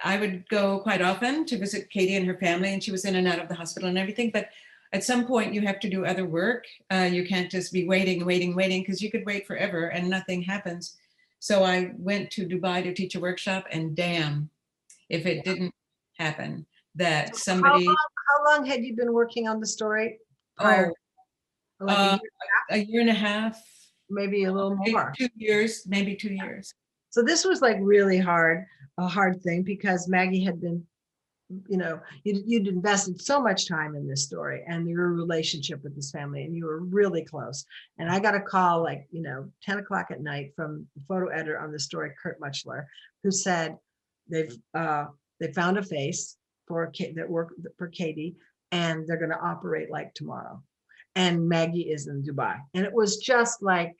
I would go quite often to visit Katie and her family, and she was in and out of the hospital and everything. But at some point you have to do other work. You can't just be waiting, because you could wait forever and nothing happens. So I went to Dubai to teach a workshop, and damn, if it didn't happen that somebody. How long had you been working on the story prior? Like a year and a half, maybe a little more. 2 years, maybe 2 years. So this was like really a hard thing, because Maggie had been, you know, you'd invested so much time in this story and your relationship with this family, and you were really close. And I got a call, like, you know, 10 o'clock at night from the photo editor on the story, Kurt Muchler, who said they found a face that worked for Katie, and they're going to operate like tomorrow. And Maggie is in Dubai. And it was just like,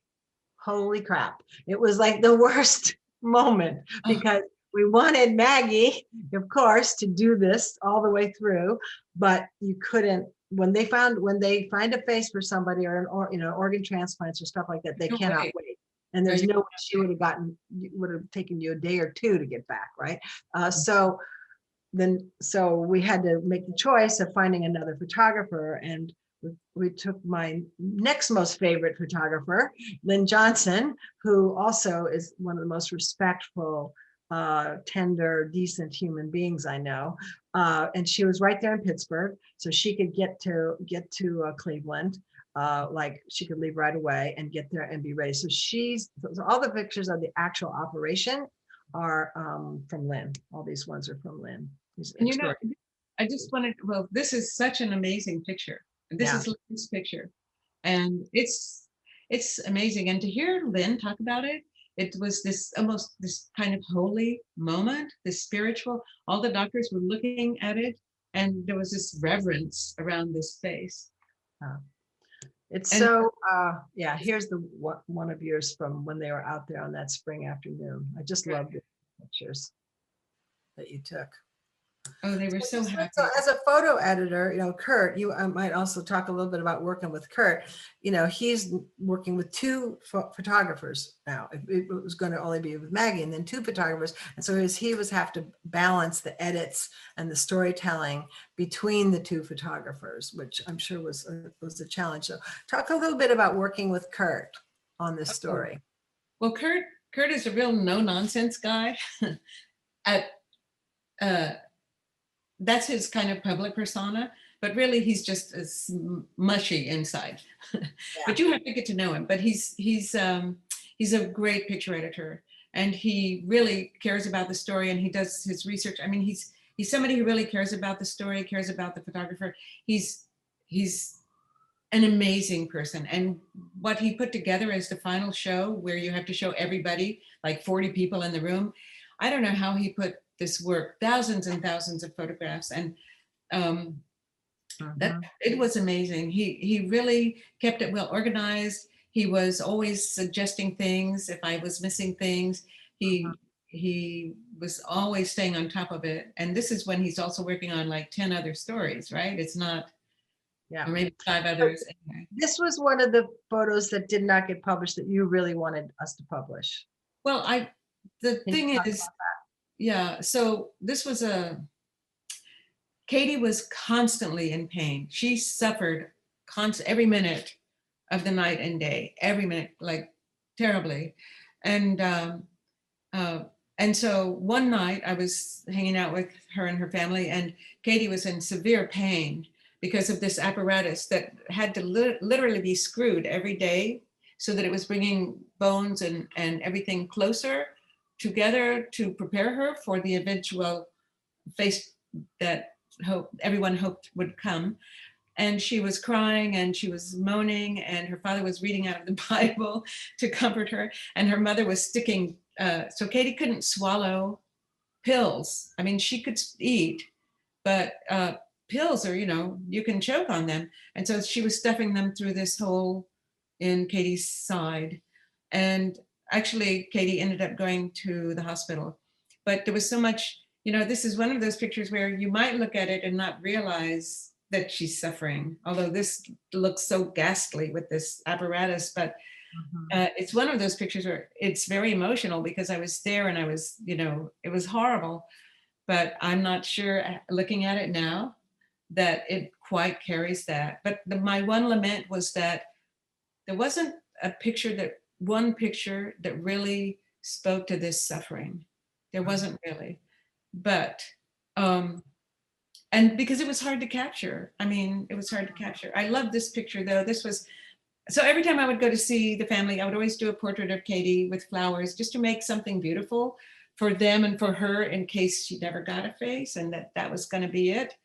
holy crap. It was like the worst moment, because we wanted Maggie, of course, to do this all the way through, but you couldn't. When they find a face for somebody, or you know, organ transplants or stuff like that, they cannot wait. And there's no way she would have taken you a day or 2 to get back, right? So we had to make the choice of finding another photographer, and we took my next most favorite photographer, Leen Johnson, who also is one of the most respectful tender, decent human beings I know. And she was right there in Pittsburgh, so she could get to Cleveland. Like she could leave right away and get there and be ready. So all the pictures of the actual operation are from Leen. All these ones are from Leen. And I just wanted, well, this is such an amazing picture. This Yeah. is Lynn's picture. And it's amazing. And to hear Lynn talk about it, it was this almost this kind of holy moment, this spiritual. All the doctors were looking at it, and there was this reverence around this face. It's And so, yeah, here's one of yours from when they were out there on that spring afternoon. I just love the pictures that you took. oh, they were so happy. So as a photo editor, Kurt, you might also talk a little bit about working with Kurt. He's working with two photographers now. It was going to only be with Maggie, and then two photographers. And so he was have to balance the edits and the storytelling between the two photographers, which I'm sure was a challenge. So talk a little bit about working with Kurt on this story. Well, Kurt is a real no nonsense guy. That's his kind of public persona, but really he's just as mushy inside. Yeah. But you have to get to know him. But he's a great picture editor, and he really cares about the story, and he does his research. I mean, he's somebody who really cares about the story, cares about the photographer. He's an amazing person, and what he put together as the final show, where you have to show everybody, like 40 people in the room. I don't know how he put this work, thousands and thousands of photographs, and that it was amazing. He really kept it well organized. He was always suggesting things if I was missing things. He was always staying on top of it. And this is when he's also working on like 10 other stories, right? It's not, or maybe 5 others. This was one of the photos that did not get published that you really wanted us to publish. Well, the thing is, yeah, so this was Katie was constantly in pain. She suffered every minute of the night and day, every minute, like terribly. And so one night I was hanging out with her and her family, and Katie was in severe pain because of this apparatus that had to literally be screwed every day so that it was bringing bones and everything closer together to prepare her for the eventual face that everyone hoped would come. And she was crying and she was moaning, and her father was reading out of the Bible to comfort her, and her mother was sticking, so Katie couldn't swallow pills. I mean, she could eat, but pills are, you can choke on them. And so she was stuffing them through this hole in Katie's side. And actually, Katie ended up going to the hospital, but there was so much, this is one of those pictures where you might look at it and not realize that she's suffering, although this looks so ghastly with this apparatus. But it's one of those pictures where it's very emotional, because I was there and I was, it was horrible, but I'm not sure looking at it now that it quite carries that. But my one lament was that there wasn't one picture that really spoke to this suffering. There wasn't really, but, and because it was hard to capture. I mean, it was hard to capture. I love this picture though. So every time I would go to see the family, I would always do a portrait of Katie with flowers, just to make something beautiful for them and for her, in case she never got a face and that was going to be it.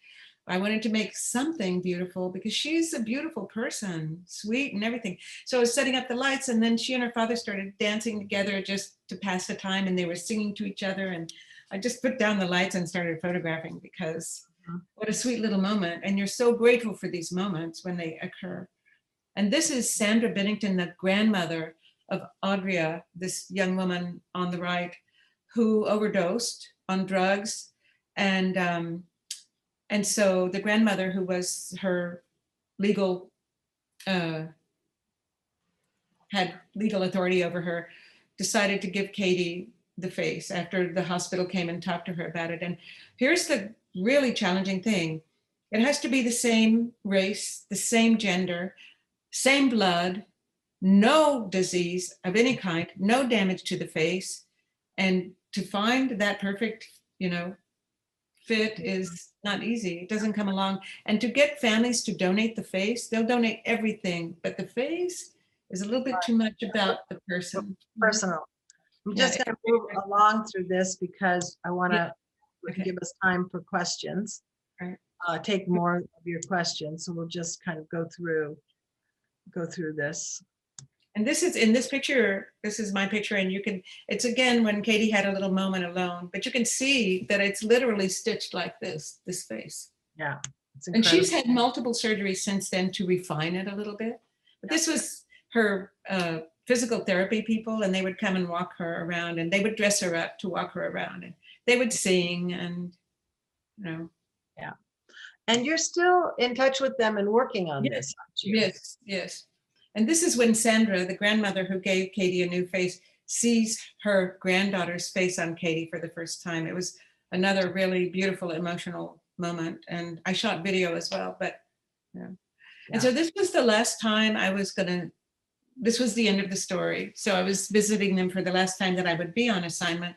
I wanted to make something beautiful because she's a beautiful person, sweet and everything. So I was setting up the lights, and then she and her father started dancing together just to pass the time, and they were singing to each other. And I just put down the lights and started photographing, because what a sweet little moment. And you're so grateful for these moments when they occur. And this is Sandra Bennington, the grandmother of Audria, this young woman on the right, who overdosed on drugs. And so the grandmother, who was her had legal authority over her, decided to give Katie the face after the hospital came and talked to her about it. And here's the really challenging thing. It has to be the same race, the same gender, same blood, no disease of any kind, no damage to the face, and to find that perfect, fit is not easy. It doesn't come along. And to get families to donate the face, they'll donate everything, but the face is a little bit too much about the person. Personal. I'm Yeah, just going to move along through this because I want to okay. give us time for questions. Right. Take more of your questions. So we'll just kind of go through this. And this is in this picture, this is my picture, and it's again when Katie had a little moment alone, but you can see that it's literally stitched like this face. Yeah. It's and she's had multiple surgeries since then to refine it a little bit. But this was her physical therapy people, and they would come and walk her around, and they would dress her up to walk her around, and they would sing, and Yeah. And you're still in touch with them and working on this, aren't you? Yes, yes. And this is when Sandra, the grandmother who gave Katie a new face, sees her granddaughter's face on Katie for the first time. It was another really beautiful, emotional moment. And I shot video as well, but yeah. And so this was the last time this was the end of the story. So I was visiting them for the last time that I would be on assignment.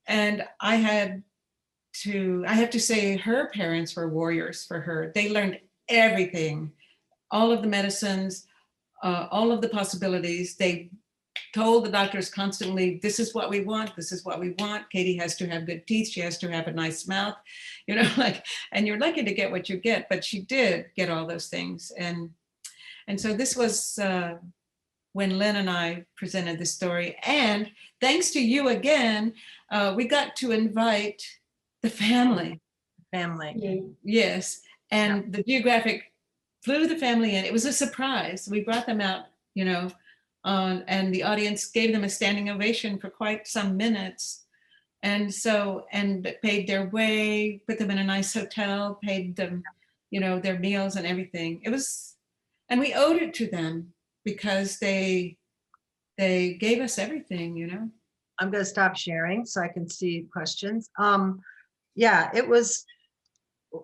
And I have to say her parents were warriors for her. They learned everything, all of the medicines, all of the possibilities. They told the doctors constantly, this is what we want, this is what we want. Katie has to have good teeth, she has to have a nice mouth, and you're lucky to get what you get, but she did get all those things. And so this was when Leen and I presented the story. And thanks to you again, we got to invite the family. Yes. And the Geographic flew the family in. It was a surprise. We brought them out, and the audience gave them a standing ovation for quite some minutes. And paid their way, put them in a nice hotel, paid them, their meals and everything. And we owed it to them because they gave us everything, I'm going to stop sharing so I can see questions. Yeah, it was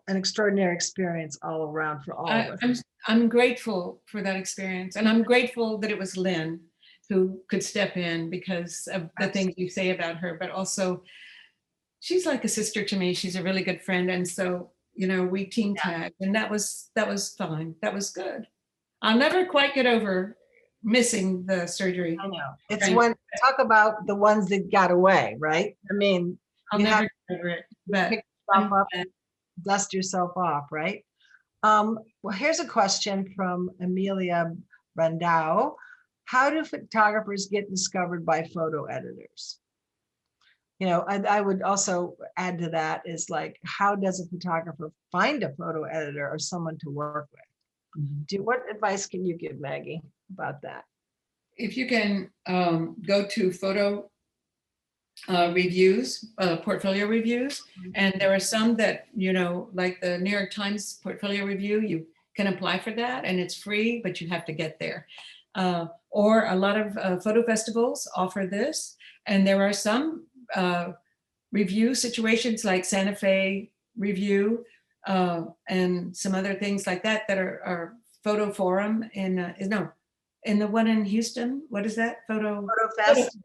an extraordinary experience all around for all of us. I'm grateful for that experience, and I'm grateful that it was Leen who could step in because of the things you say about her, but also she's like a sister to me. She's a really good friend, and so we team tagged, and that was fine. That was good. I'll never quite get over missing the surgery. I know. It's when talk about the ones that got away, right? I mean, I'll never get over it, but pick yourself up and dust yourself off, right? Well, here's a question from Amelia Brandau. How do photographers get discovered by photo editors? I would also add to that is like, how does a photographer find a photo editor or someone to work with? Mm-hmm. What advice can you give, Maggie, about that? If you can go to photo reviews, portfolio reviews, and there are some that, like the New York Times portfolio review, you can apply for that and it's free, but you have to get there. Or a lot of photo festivals offer this, and there are some review situations like Santa Fe Review and some other things like that are photo forum in the one in Houston. What is that? Photo Fest.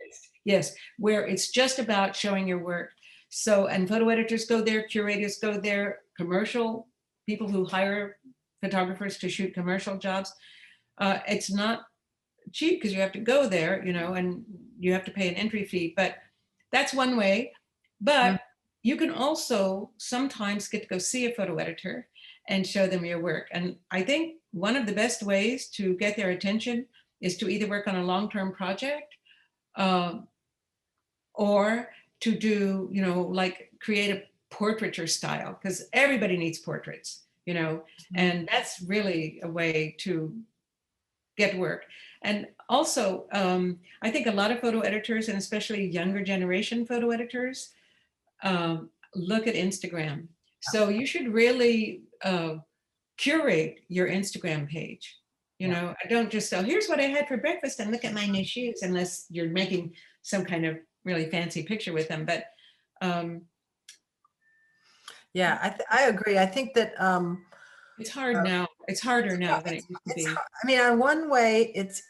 Yes, where it's just about showing your work. So, and photo editors go there, curators go there, commercial people who hire photographers to shoot commercial jobs. It's not cheap because you have to go there, and you have to pay an entry fee, but that's one way. But you can also sometimes get to go see a photo editor and show them your work. And I think one of the best ways to get their attention is to either work on a long-term project or to do, like create a portraiture style, because everybody needs portraits, and that's really a way to get work. And also, I think a lot of photo editors, and especially younger generation photo editors, look at Instagram. So you should really curate your Instagram page. I don't just say, here's what I had for breakfast and look at my new shoes, unless you're making some kind of really fancy picture with them. But yeah, I agree. I think that it's hard now. It's harder now than it used to be. I mean, on one way, it's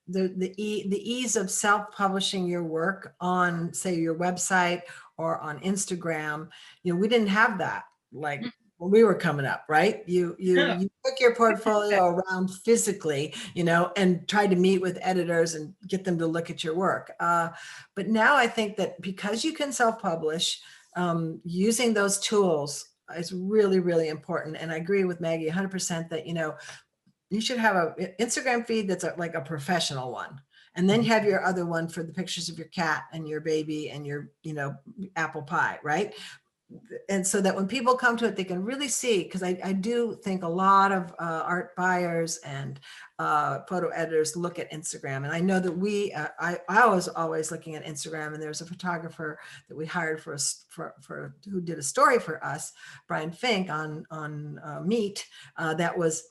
the ease of self-publishing your work on, say, your website or on Instagram. We didn't have that like when we were coming up, right? You took your portfolio around physically, and tried to meet with editors and get them to look at your work. But now I think that because you can self-publish, using those tools is really, really important. And I agree with Maggie 100% that, you should have an Instagram feed that's like a professional one. And then you have your other one for the pictures of your cat and your baby and your, apple pie, right? And so that when people come to it, they can really see, because I do think a lot of art buyers and photo editors look at Instagram. And I know that I was always looking at Instagram, and there's a photographer that we hired for who did a story for us, Brian Fink, on meat, that was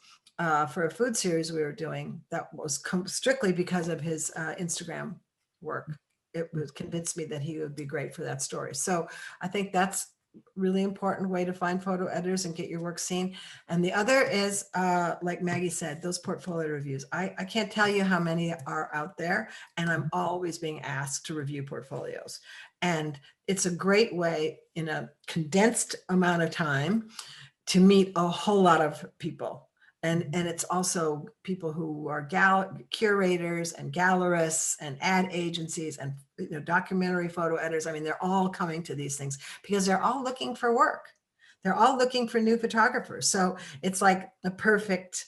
for a food series we were doing, that was strictly because of his Instagram work. It was convinced me that he would be great for that story. So I think that's really important way to find photo editors and get your work seen. And the other is, like Maggie said, those portfolio reviews. I can't tell you how many are out there, and I'm always being asked to review portfolios. And it's a great way in a condensed amount of time to meet a whole lot of people. And it's also people who are curators and gallerists and ad agencies and documentary photo editors. I mean, they're all coming to these things because they're all looking for work. They're all looking for new photographers. So it's like a perfect,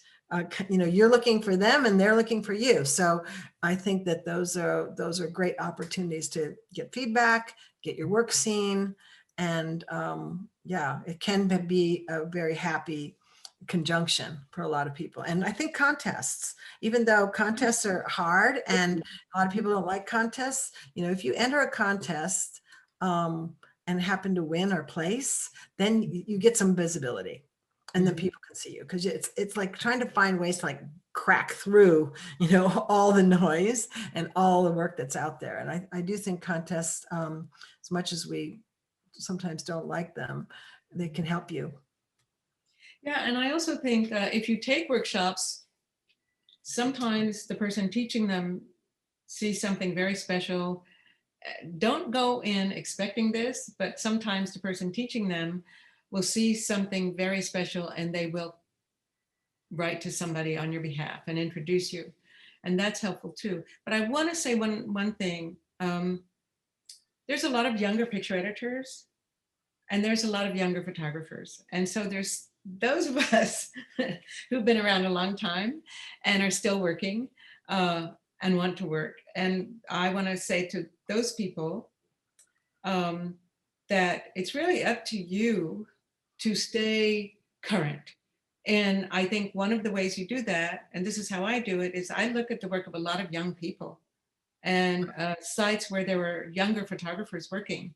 you're looking for them and they're looking for you. So I think that those are great opportunities to get feedback, get your work seen, and yeah, it can be a very happy conjunction for a lot of people. And I think contests, even though contests are hard and a lot of people don't like contests, if you enter a contest and happen to win or place, then you get some visibility, and then people can see you, because it's like trying to find ways to like crack through all the noise and all the work that's out there. And I do think contests, as much as we sometimes don't like them, they can help you. Yeah, and I also think if you take workshops, sometimes the person teaching them sees something very special. Don't go in expecting this, but sometimes the person teaching them will see something very special, and they will write to somebody on your behalf and introduce you. And that's helpful too. But I want to say one thing. There's a lot of younger picture editors, and there's a lot of younger photographers. And so there's those of us who've been around a long time and are still working and want to work. And I want to say to those people that it's really up to you to stay current. And I think one of the ways you do that, and this is how I do it, is I look at the work of a lot of young people and sites where there were younger photographers working.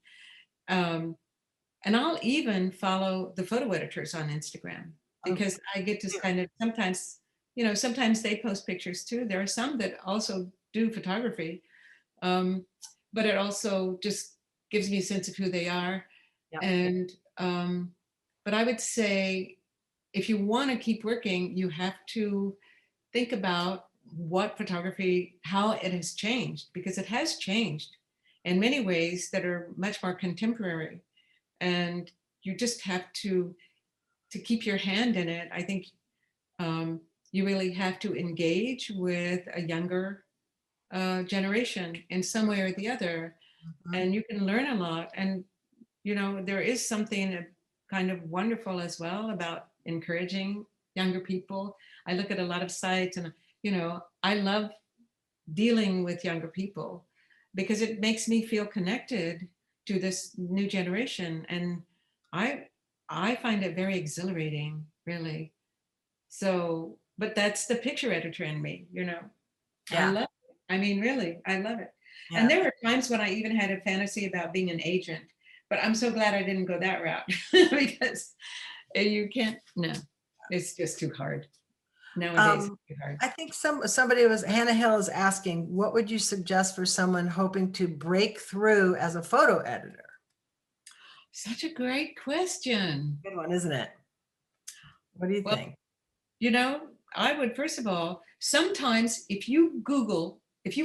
And I'll even follow the photo editors on Instagram, because I get to kind of sometimes they post pictures too. There are some that also do photography, but it also just gives me a sense of who they are. Yeah. And, but I would say, if you want to keep working, you have to think about what photography, how it has changed, because it has changed in many ways that are much more contemporary. And you just have to keep your hand in it. I think you really have to engage with a younger generation in some way or the other, and you can learn a lot. And there is something kind of wonderful as well about encouraging younger people. I look at a lot of sites, and I love dealing with younger people because it makes me feel connected to this new generation, and I find it very exhilarating, really. So, but that's the picture editor in me, Yeah. I love it. I mean, really, I love it. Yeah. And there were times when I even had a fantasy about being an agent, but I'm so glad I didn't go that route because you can't. No, it's just too hard nowadays. It's too hard. I think Hannah Hill is asking, what would you suggest for someone hoping to break through as a photo editor? Such a great question. Good one, isn't it? What do you think? I would, first of all, sometimes if you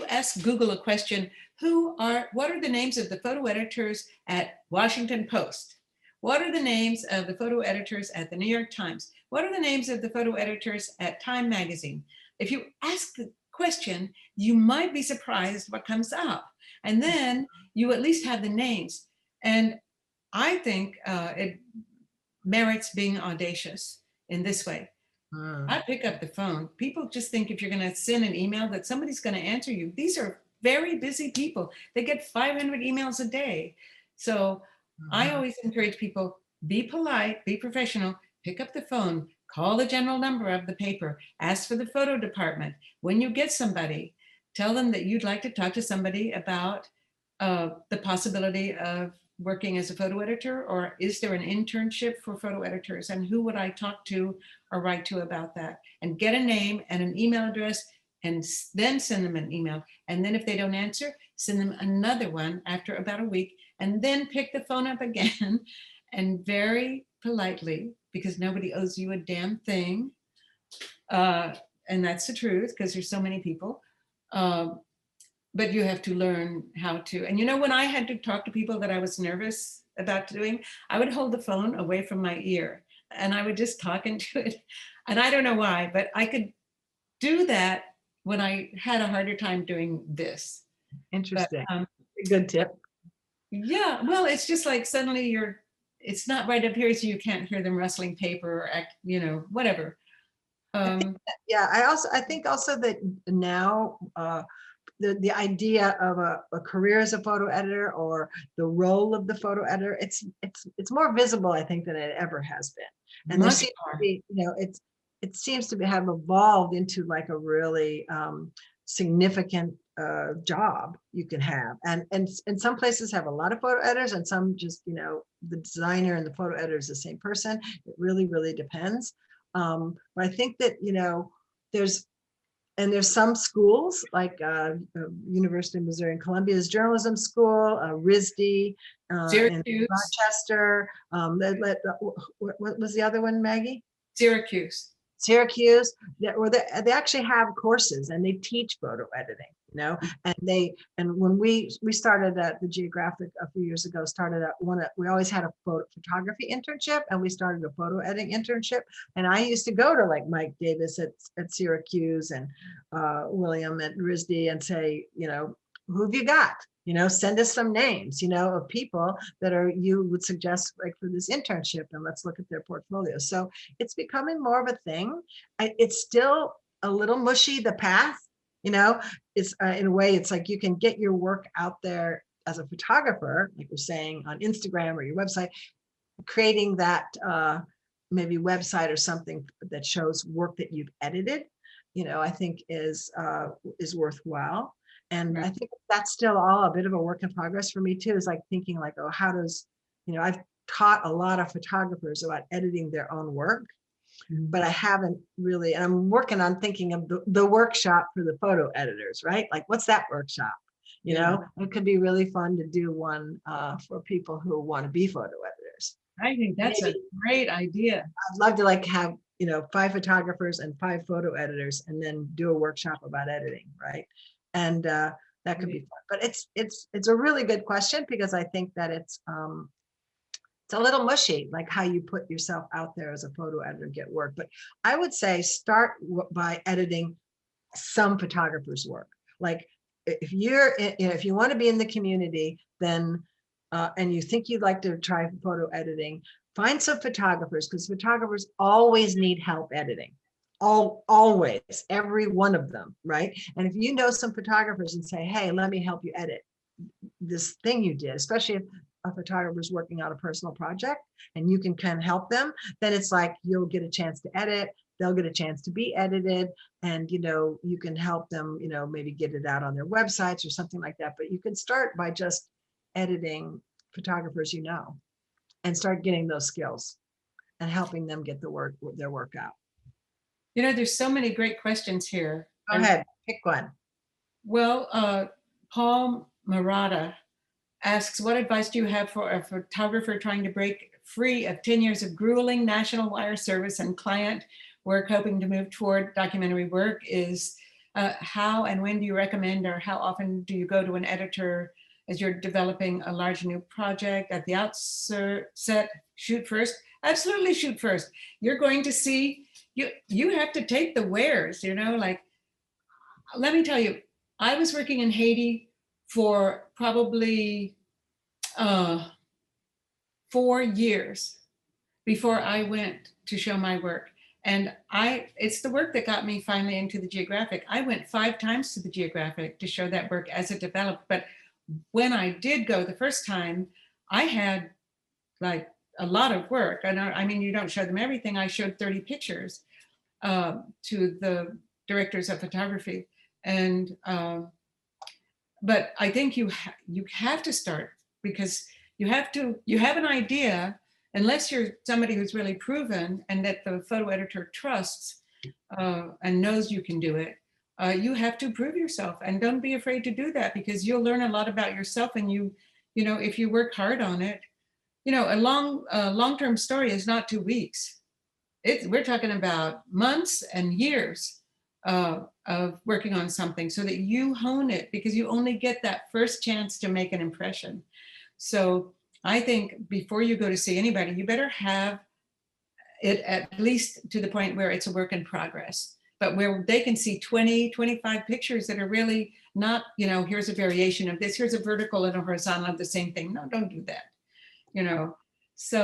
ask Google a question, what are the names of the photo editors at Washington Post? What are the names of the photo editors at the New York Times? What are the names of the photo editors at Time Magazine? If you ask the question, you might be surprised what comes up. And then you at least have the names. And I think it merits being audacious in this way. I pick up the phone. People just think if you're going to send an email that somebody's going to answer you. These are very busy people. They get 500 emails a day. So I always encourage people, be polite, be professional, pick up the phone, call the general number of the paper, ask for the photo department. When you get somebody, tell them that you'd like to talk to somebody about the possibility of working as a photo editor, or is there an internship for photo editors, and who would I talk to or write to about that? And get a name and an email address, and then send them an email. And then if they don't answer, send them another one after about a week, and then pick the phone up again and very politely, because nobody owes you a damn thing. And that's the truth, because there's so many people. But you have to learn how to. And when I had to talk to people that I was nervous about doing, I would hold the phone away from my ear and I would just talk into it. And I don't know why, but I could do that when I had a harder time doing this. Interesting. But, good tip. Yeah, well, it's just like suddenly it's not right up here, so you can't hear them rustling paper or whatever. I think also that now the idea of a career as a photo editor, or the role of the photo editor, it's more visible, I think, than it ever has been. And there seems to be, it seems to have evolved into like a really significant job you can have. And some places have a lot of photo editors, and some just, the designer and the photo editor is the same person. It really, really depends. But I think that, there's some schools like University of Missouri and Columbia's journalism school, RISD in Rochester. What was the other one, Maggie? Syracuse. They actually have courses and they teach photo editing, and when we started at the Geographic a few years ago, we always had a photography internship, and we started a photo editing internship. And I used to go to like Mike Davis at Syracuse and William at RISD and say, who have you got? Send us some names, of people that you would suggest like for this internship, and let's look at their portfolio. So it's becoming more of a thing. It's still a little mushy, the path, it's in a way, it's like you can get your work out there as a photographer, like we're saying, on Instagram or your website, creating that maybe website or something that shows work that you've edited, I think is worthwhile. And I think that's still all a bit of a work in progress for me too, is like thinking like, oh, how does, I've taught a lot of photographers about editing their own work, but I haven't really, and I'm working on thinking of the workshop for the photo editors, right? Like, what's that workshop? It could be really fun to do one for people who want to be photo editors. I think that's a great idea. I'd love to like have, 5 photographers and 5 photo editors, and then do a workshop about editing, right? And that could be fun. But it's a really good question, because I think that it's a little mushy, like how you put yourself out there as a photo editor, get work. But I would say start by editing some photographers' work. Like if if you want to be in the community, then and you think you'd like to try photo editing, find some photographers, because photographers always need help editing. Always, every one of them, right? And if you know some photographers and say, hey, let me help you edit this thing you did, especially if a photographer is working on a personal project and you can help them, then it's like you'll get a chance to edit, they'll get a chance to be edited, and you can help them, maybe get it out on their websites or something like that. But you can start by just editing photographers and start getting those skills and helping them get their work out. There's so many great questions here. Go ahead, pick one. Well, Paul Murata asks, what advice do you have for a photographer trying to break free of 10 years of grueling national wire service and client work, hoping to move toward documentary work, is how and when do you recommend, or how often do you go to an editor as you're developing a large new project? At the outset, shoot first. Absolutely shoot first. You're going to see, you have to take the wares, you know, like, let me tell you, I was working in Haiti for probably 4 years before I went to show my work. And it's the work that got me finally into the Geographic. I went 5 times to the Geographic to show that work as it developed. But when I did go the first time, I had like a lot of work. And I mean, you don't show them everything. I showed 30 pictures to the directors of photography. And, but I think you have to start, because you have an idea, unless you're somebody who's really proven and that the photo editor trusts and knows you can do it. You have to prove yourself, and don't be afraid to do that, because you'll learn a lot about yourself. And you know, if you work hard on it, you know, a long-term story is not 2 weeks. We're talking about months and years of working on something, so that you hone it, because you only get that first chance to make an impression. So I think before you go to see anybody, you better have it at least to the point where it's a work in progress, but where they can see 20, 25 pictures that are really not, you know, here's a variation of this, here's a vertical and a horizontal of the same thing. No, don't do that, you know. So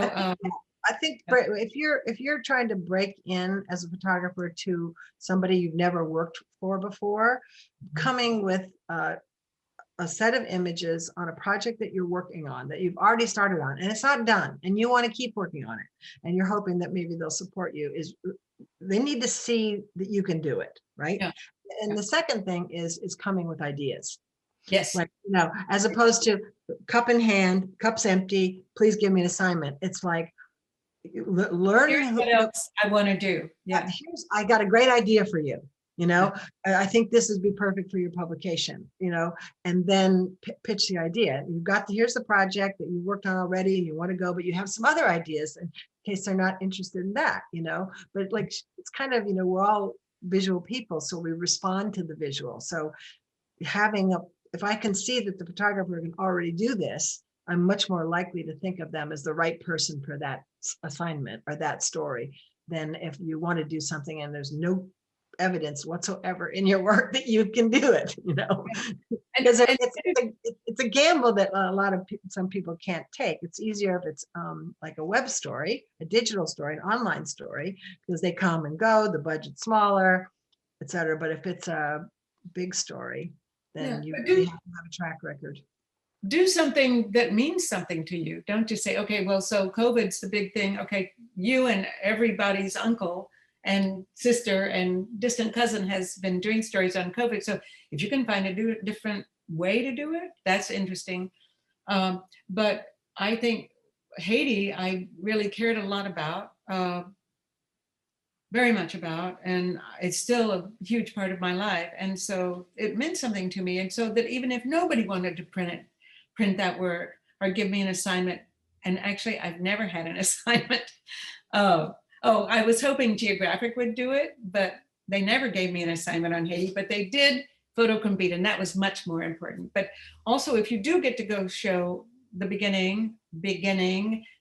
I think if you're trying to break in as a photographer to somebody you've never worked for before, coming with a set of images on a project that you're working on, that you've already started on, and it's not done, and you want to keep working on it, and you're hoping that maybe they'll support you, is they need to see that you can do it, right? Yeah. And the second thing is coming with ideas. yes, Like, you know, as opposed to cup in hand, cup's empty, please give me an assignment. It's like, learn here's what else I want to do. Yeah, I got a great idea for you. You know, I think this would be perfect for your publication, you know, and then pitch the idea. You've got here's the project that you worked on already and you want to go, but you have some other ideas in case they're not interested in that, you know. But like, it's kind of, you know, we're all visual people, so we respond to the visual. So if I can see that the photographer can already do this, I'm much more likely to think of them as the right person for that assignment or that story than if you want to do something and there's no evidence whatsoever in your work that you can do it, you know. Because it's a gamble that some people can't take. It's easier if it's like a web story, a digital story, an online story, because they come and go, the budget's smaller, etc. But if it's a big story, then you really have to have a track record. Do something that means something to you. Don't just say, okay, well, so COVID's the big thing. Okay, you and everybody's uncle and sister and distant cousin has been doing stories on COVID. So if you can find a different way to do it, that's interesting. But I think Haiti, I really cared a lot about, very much about, and it's still a huge part of my life. And so it meant something to me. And so that even if nobody wanted to print that work or give me an assignment, and actually I've never had an assignment. I was hoping Geographic would do it, but they never gave me an assignment on Haiti, but they did photo compete, and that was much more important. But also, if you do get to go show the beginning,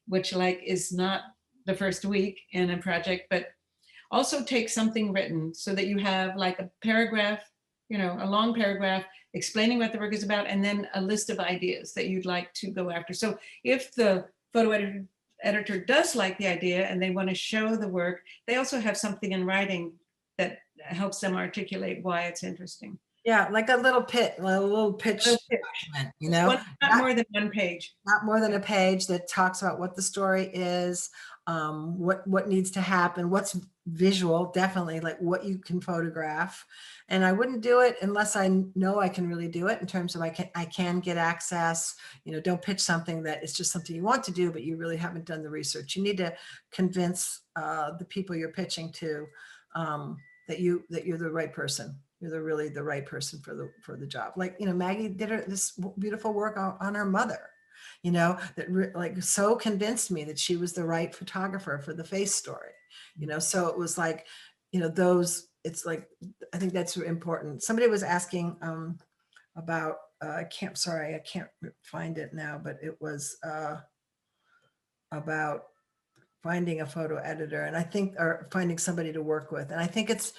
which like is not the first week in a project, but also take something written so that you have like a paragraph, you know, a long paragraph explaining what the work is about, and then a list of ideas that you'd like to go after. So if the photo editor does like the idea and they want to show the work, they also have something in writing that helps them articulate why it's interesting. Yeah, like a little pitch document, you know, not more than one page. Not more than a page that talks about what the story is, what needs to happen, what's visual, definitely like what you can photograph. And I wouldn't do it unless I know I can really do it in terms of I can get access. You know, don't pitch something that is just something you want to do, but you really haven't done the research. You need to convince the people you're pitching to that you're the right person. You're really the right person for the job. Like, you know, Maggie did this beautiful work on her mother, you know, that like so convinced me that she was the right photographer for the face story, you know. So it was like, those, it's like, I think that's important. Somebody was asking about, I can't find it now, but it was about finding a photo editor, and I think, or finding somebody to work with. And I think it's,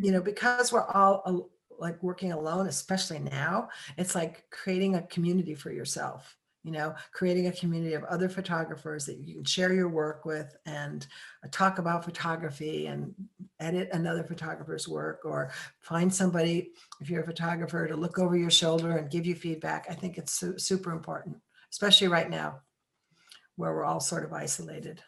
because we're all like working alone, especially now, it's like creating a community for yourself, creating a community of other photographers that you can share your work with and talk about photography and edit another photographer's work, or find somebody, if you're a photographer, to look over your shoulder and give you feedback. I think it's super important, especially right now where we're all sort of isolated,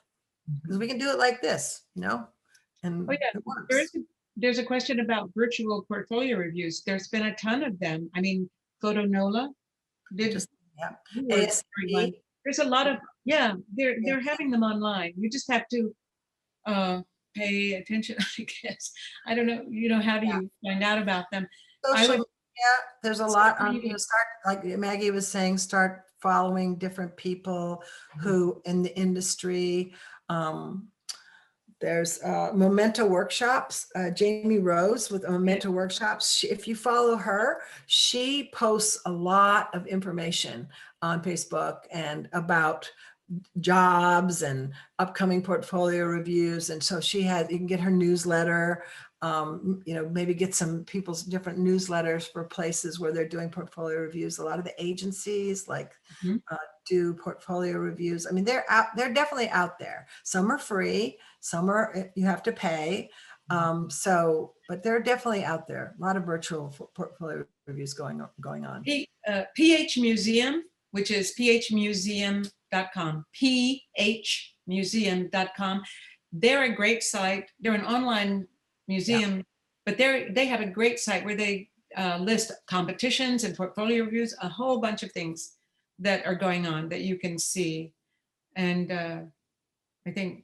because we can do it like this, and Oh yeah, it works. there's a question about virtual portfolio reviews. There's been a ton of them. I mean, Photonola did. Just, yeah. Everyone. There's a lot of, they're having them online. You just have to pay attention, I guess. I don't know, how do you find out about them? Social media, there's a lot on, start, like Maggie was saying, start following different people who in the industry. There's Memento Workshops, Jamie Rose with Memento Workshops. If you follow her, she posts a lot of information on Facebook and about jobs and upcoming portfolio reviews. And so you can get her newsletter, maybe get some people's different newsletters for places where they're doing portfolio reviews. A lot of the agencies do portfolio reviews. I mean, they're definitely out there. Some are free, some are, you have to pay. But they're definitely out there. A lot of virtual portfolio reviews going on. PH Museum, which is phmuseum.com, phmuseum.com. They're a great site. They're an online museum, but they have a great site where they list competitions and portfolio reviews, a whole bunch of things that are going on that you can see. And I think,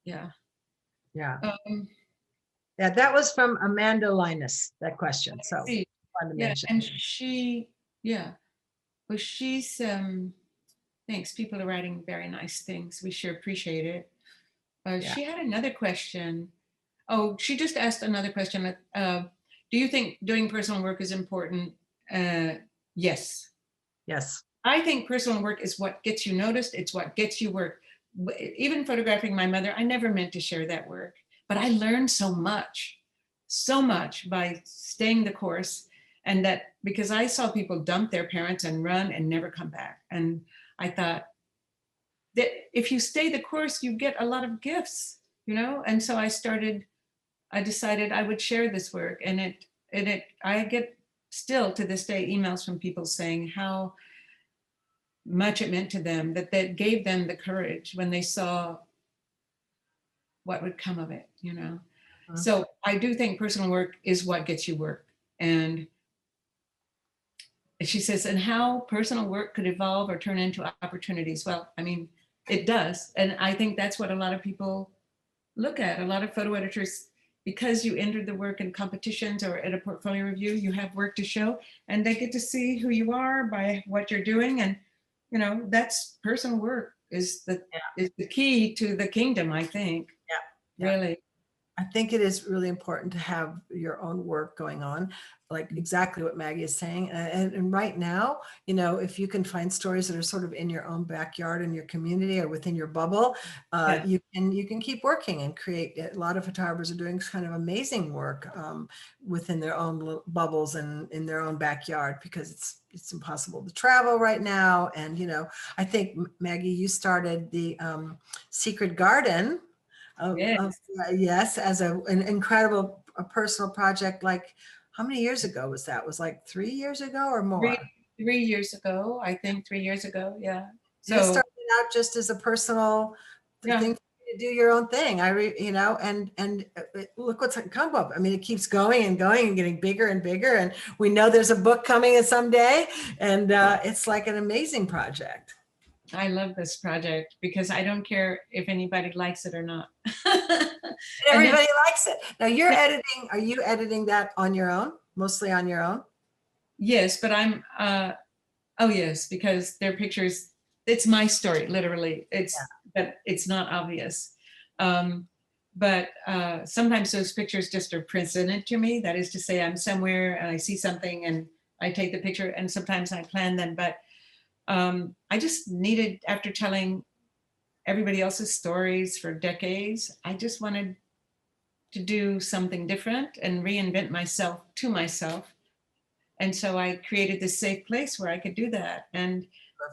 yeah, that was from Amanda Linus, that question. So and she, well, she's thanks. People are writing very nice things. We sure appreciate it. She had another question. Oh, she just asked another question. Do you think doing personal work is important? Yes. Yes. I think personal work is what gets you noticed. It's what gets you work. Even photographing my mother, I never meant to share that work, but I learned so much by staying the course. And that because I saw people dump their parents and run and never come back. And I thought that if you stay the course, you get a lot of gifts, And so I decided I would share this work, and I get still to this day emails from people saying how much it meant to them, that gave them the courage when they saw what would come of it, So I do think personal work is what gets you work. And she says, and how personal work could evolve or turn into opportunities. Well, I mean, it does. And I think that's what a lot of people look at. A lot of photo editors, because you entered the work in competitions or at a portfolio review, you have work to show, and they get to see who you are by what you're doing. And that's personal work is the key to the kingdom, I think. Really. I think it is really important to have your own work going on, like exactly what Maggie is saying. And right now, if you can find stories that are sort of in your own backyard, in your community, or within your bubble, you can keep working and create. A lot of photographers are doing kind of amazing work within their own bubbles and in their own backyard, because it's impossible to travel right now. And I think, Maggie, you started the Secret Garden. Yes, as an incredible personal project. Like, how many years ago was that? Was like 3 years ago or more? 3 years ago, I think. 3 years ago, yeah. So it started out just as a personal thing to do your own thing. And look what's come up. I mean, it keeps going and going and getting bigger and bigger. And we know there's a book coming someday. And it's like an amazing project. I love this project because I don't care if anybody likes it or not. Everybody likes it. Now you're editing. Are you editing that on your own? Mostly on your own? Yes, but I'm, oh yes, because their pictures, it's my story, literally. But it's not obvious. but sometimes those pictures just are presented to me. That is to say, I'm somewhere and I see something and I take the picture, and sometimes I plan them. But I just needed, after telling everybody else's stories for decades, I just wanted to do something different and reinvent myself to myself. And so I created this safe place where I could do that. And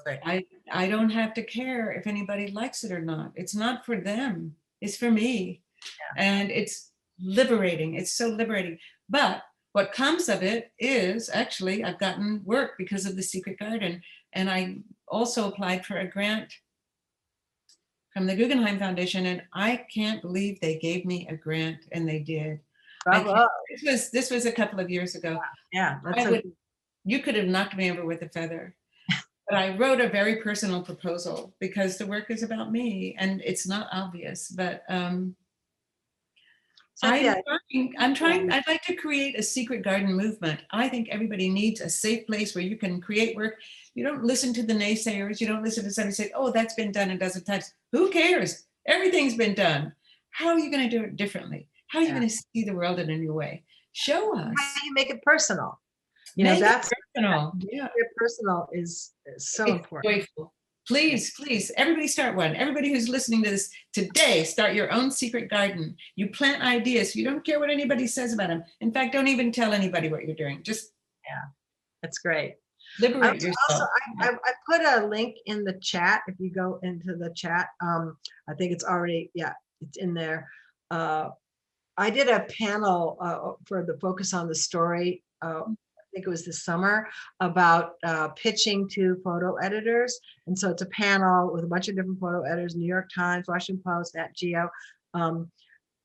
Perfect. I don't have to care if anybody likes it or not. It's not for them. It's for me. Yeah. And it's liberating. It's so liberating. But what comes of it is actually I've gotten work because of the Secret Garden. And I also applied for a grant from the Guggenheim Foundation, and I can't believe they gave me a grant, and they did. Bravo. This was a couple of years ago. Yeah, that's you could have knocked me over with a feather. But I wrote a very personal proposal because the work is about me, and it's not obvious, but I'm trying, I'd like to create a secret garden movement. I think everybody needs a safe place where you can create work. You don't listen to the naysayers. You don't listen to somebody say, oh, that's been done a dozen times. Who cares? Everything's been done. How are you going to do it differently? How are you going to see the world in a new way? Show us. How do you make it personal? That's personal. Yeah, personal is so important. Joyful. Please, please, everybody start one. Everybody who's listening to this today, start your own secret garden. You plant ideas. You don't care what anybody says about them. In fact, don't even tell anybody what you're doing. Just that's great. Liberate yourself. Also, I put a link in the chat. If you go into the chat, I think it's already, it's in there. I did a panel for the Focus on the Story. I think it was this summer, about pitching to photo editors. And so it's a panel with a bunch of different photo editors, New York Times, Washington Post, Nat Geo,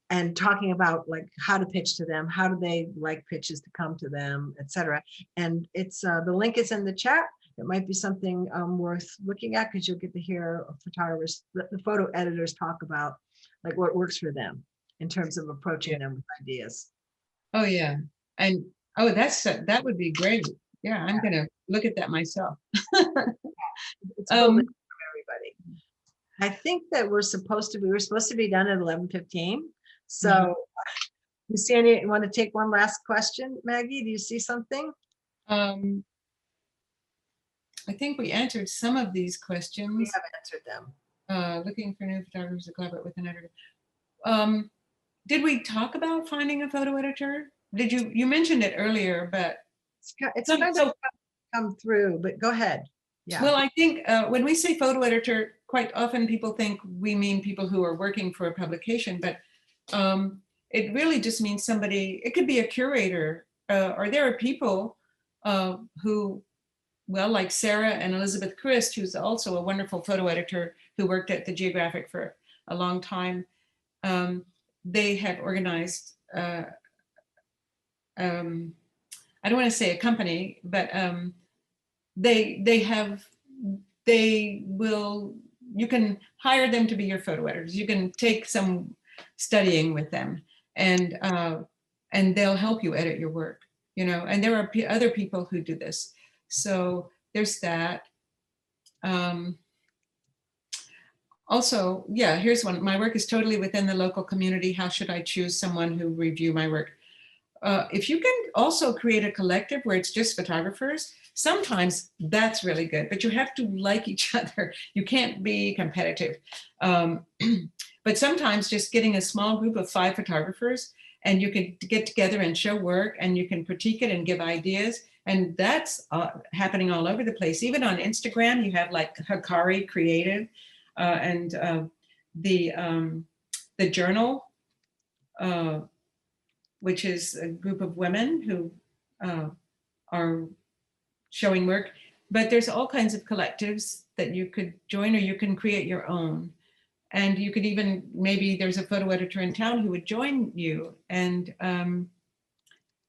and talking about like how to pitch to them, how do they like pitches to come to them, etc. And it's the link is in the chat. It might be something worth looking at, because you'll get to hear photographers, the photo editors talk about like what works for them in terms of approaching them with ideas. Oh yeah, and that would be great. Yeah, I'm gonna look at that myself. It's cool for everybody. I think that we were supposed to be done at 11:15. So you see you want to take one last question, Maggie? Do you see something? I think we answered some of these questions. We have answered them. Looking for new photographers to collaborate with an editor. Did we talk about finding a photo editor? Did you mentioned it earlier, but it's kind of come through, but go ahead. Yeah. Well, I think when we say photo editor, quite often people think we mean people who are working for a publication, but it really just means somebody, it could be a curator, or there are people who, well, like Sarah and Elizabeth Christ, who's also a wonderful photo editor who worked at the Geographic for a long time. They have organized, I don't want to say a company, but you can hire them to be your photo editors. You can take some studying with them, and they'll help you edit your work, and there are other people who do this. So there's that. Also, here's one. My work is totally within the local community. How should I choose someone who review my work? If you can also create a collective where it's just photographers, sometimes that's really good, but you have to like each other. You can't be competitive. But sometimes just getting a small group of 5 photographers, and you can get together and show work, and you can critique it and give ideas. And that's happening all over the place. Even on Instagram, you have like Hikari Creative and the Journal, which is a group of women who are showing work. But there's all kinds of collectives that you could join, or you can create your own. And you could even, maybe there's a photo editor in town who would join you. And,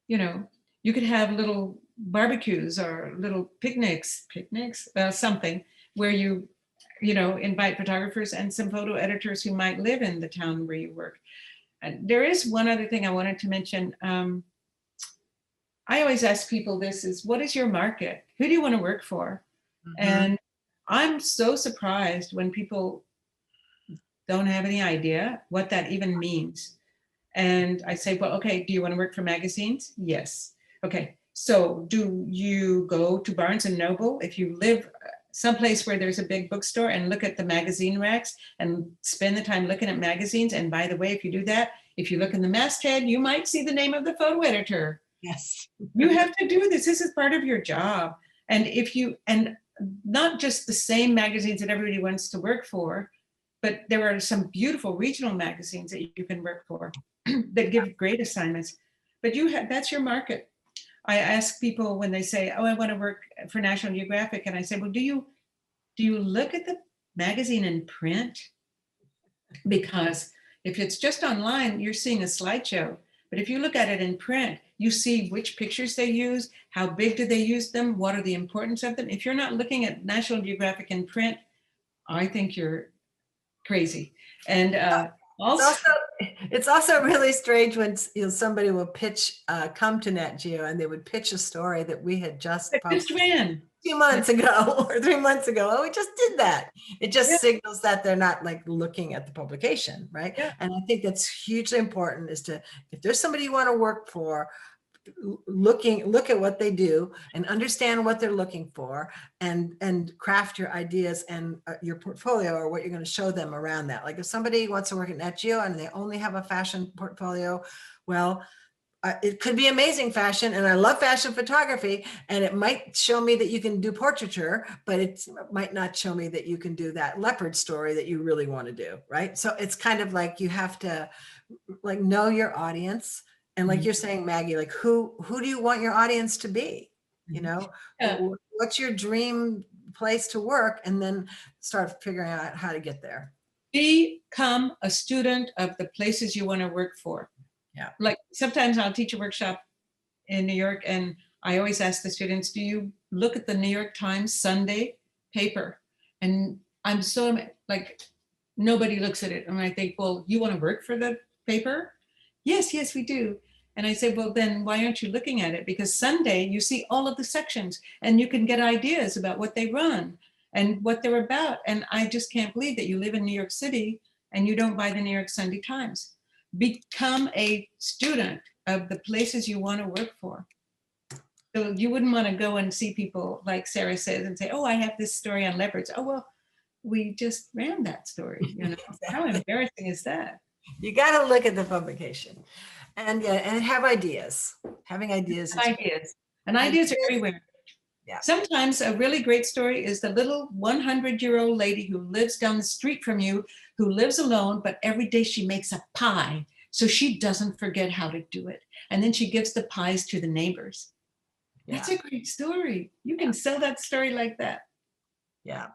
you could have little barbecues or little picnics, something where you invite photographers and some photo editors who might live in the town where you work. And there is one other thing I wanted to mention. I always ask people this is, what is your market? Who do you want to work for? Mm-hmm. And I'm so surprised when people don't have any idea what that even means. And I say, well, okay, do you want to work for magazines? Yes. Okay. So do you go to Barnes and Noble if you live someplace where there's a big bookstore and look at the magazine racks and spend the time looking at magazines? And by the way, if you do that, if you look in the masthead, you might see the name of the photo editor. Yes. You have to do this. This is part of your job. And if you, and not just the same magazines that everybody wants to work for, but there are some beautiful regional magazines that you can work for that give great assignments. But you have, that's your market. I ask people when they say, oh, I want to work for National Geographic. And I say, well, do you look at the magazine in print? Because if it's just online, you're seeing a slideshow. But if you look at it in print, you see which pictures they use, how big do they use them, what are the importance of them. If you're not looking at National Geographic in print, I think you're crazy. And it's also really strange when somebody will pitch, come to Nat Geo, and they would pitch a story that we had just published 2 months ago or 3 months ago. Oh, we just did that. It just signals that they're not like looking at the publication, right? Yeah. And I think that's hugely important, is to, if there's somebody you want to work for, look at what they do and understand what they're looking for, and craft your ideas and your portfolio, or what you're going to show them around that. Like if somebody wants to work at Nat Geo and they only have a fashion portfolio, well, it could be amazing fashion, and I love fashion photography, and it might show me that you can do portraiture, but it might not show me that you can do that leopard story that you really want to do, right? So it's kind of like you have to like know your audience. And like you're saying, Maggie, like who do you want your audience to be? You know, what's your dream place to work? And then start figuring out how to get there. Become a student of the places you want to work for. Yeah. Like sometimes I'll teach a workshop in New York, and I always ask the students, do you look at the New York Times Sunday paper? And I'm so like, nobody looks at it. And I think, well, you want to work for the paper? Yes, we do. And I say, well, then why aren't you looking at it? Because Sunday you see all of the sections and you can get ideas about what they run and what they're about. And I just can't believe that you live in New York City and you don't buy the New York Sunday Times. Become a student of the places you want to work for. So you wouldn't want to go and see people, like Sarah says, and say, oh, I have this story on leopards. Oh, well, we just ran that story. You know, how embarrassing is that? You got to look at the publication, and have ideas. Having ideas. And ideas are everywhere. Yeah. Sometimes a really great story is the little 100-year-old lady who lives down the street from you, who lives alone, but every day she makes a pie so she doesn't forget how to do it. And then she gives the pies to the neighbors. Yeah. That's a great story. You can sell that story like that. Yeah.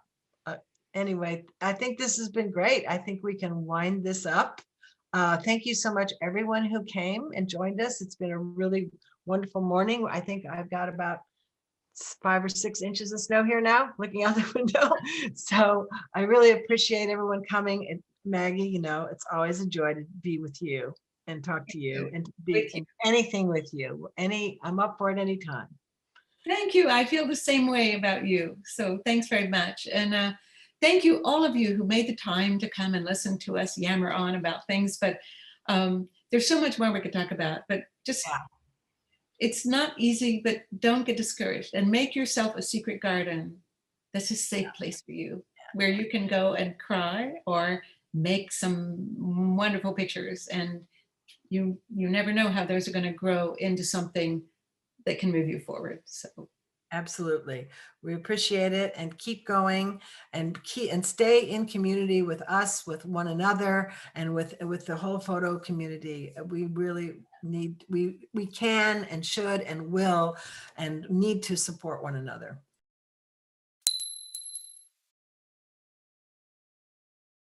Anyway, I think this has been great. I think we can wind this up. Thank you so much, everyone who came and joined us. It's been a really wonderful morning. I think I've got about 5 or 6 inches of snow here now, looking out the window. So I really appreciate everyone coming. And Maggie, you know, it's always a joy to be with you and talk to you and to be in anything with you. I'm up for it anytime. Thank you. I feel the same way about you. So thanks very much. And thank you, all of you who made the time to come and listen to us yammer on about things. But there's so much more we could talk about. But just, it's not easy, but don't get discouraged, and make yourself a secret garden that's a safe place for you, where you can go and cry or make some wonderful pictures. And you never know how those are going to grow into something that can move you forward. So absolutely, we appreciate it, and keep going, and stay in community with us, with one another, and with the whole photo community. We really need, we can and should and will and need to support one another.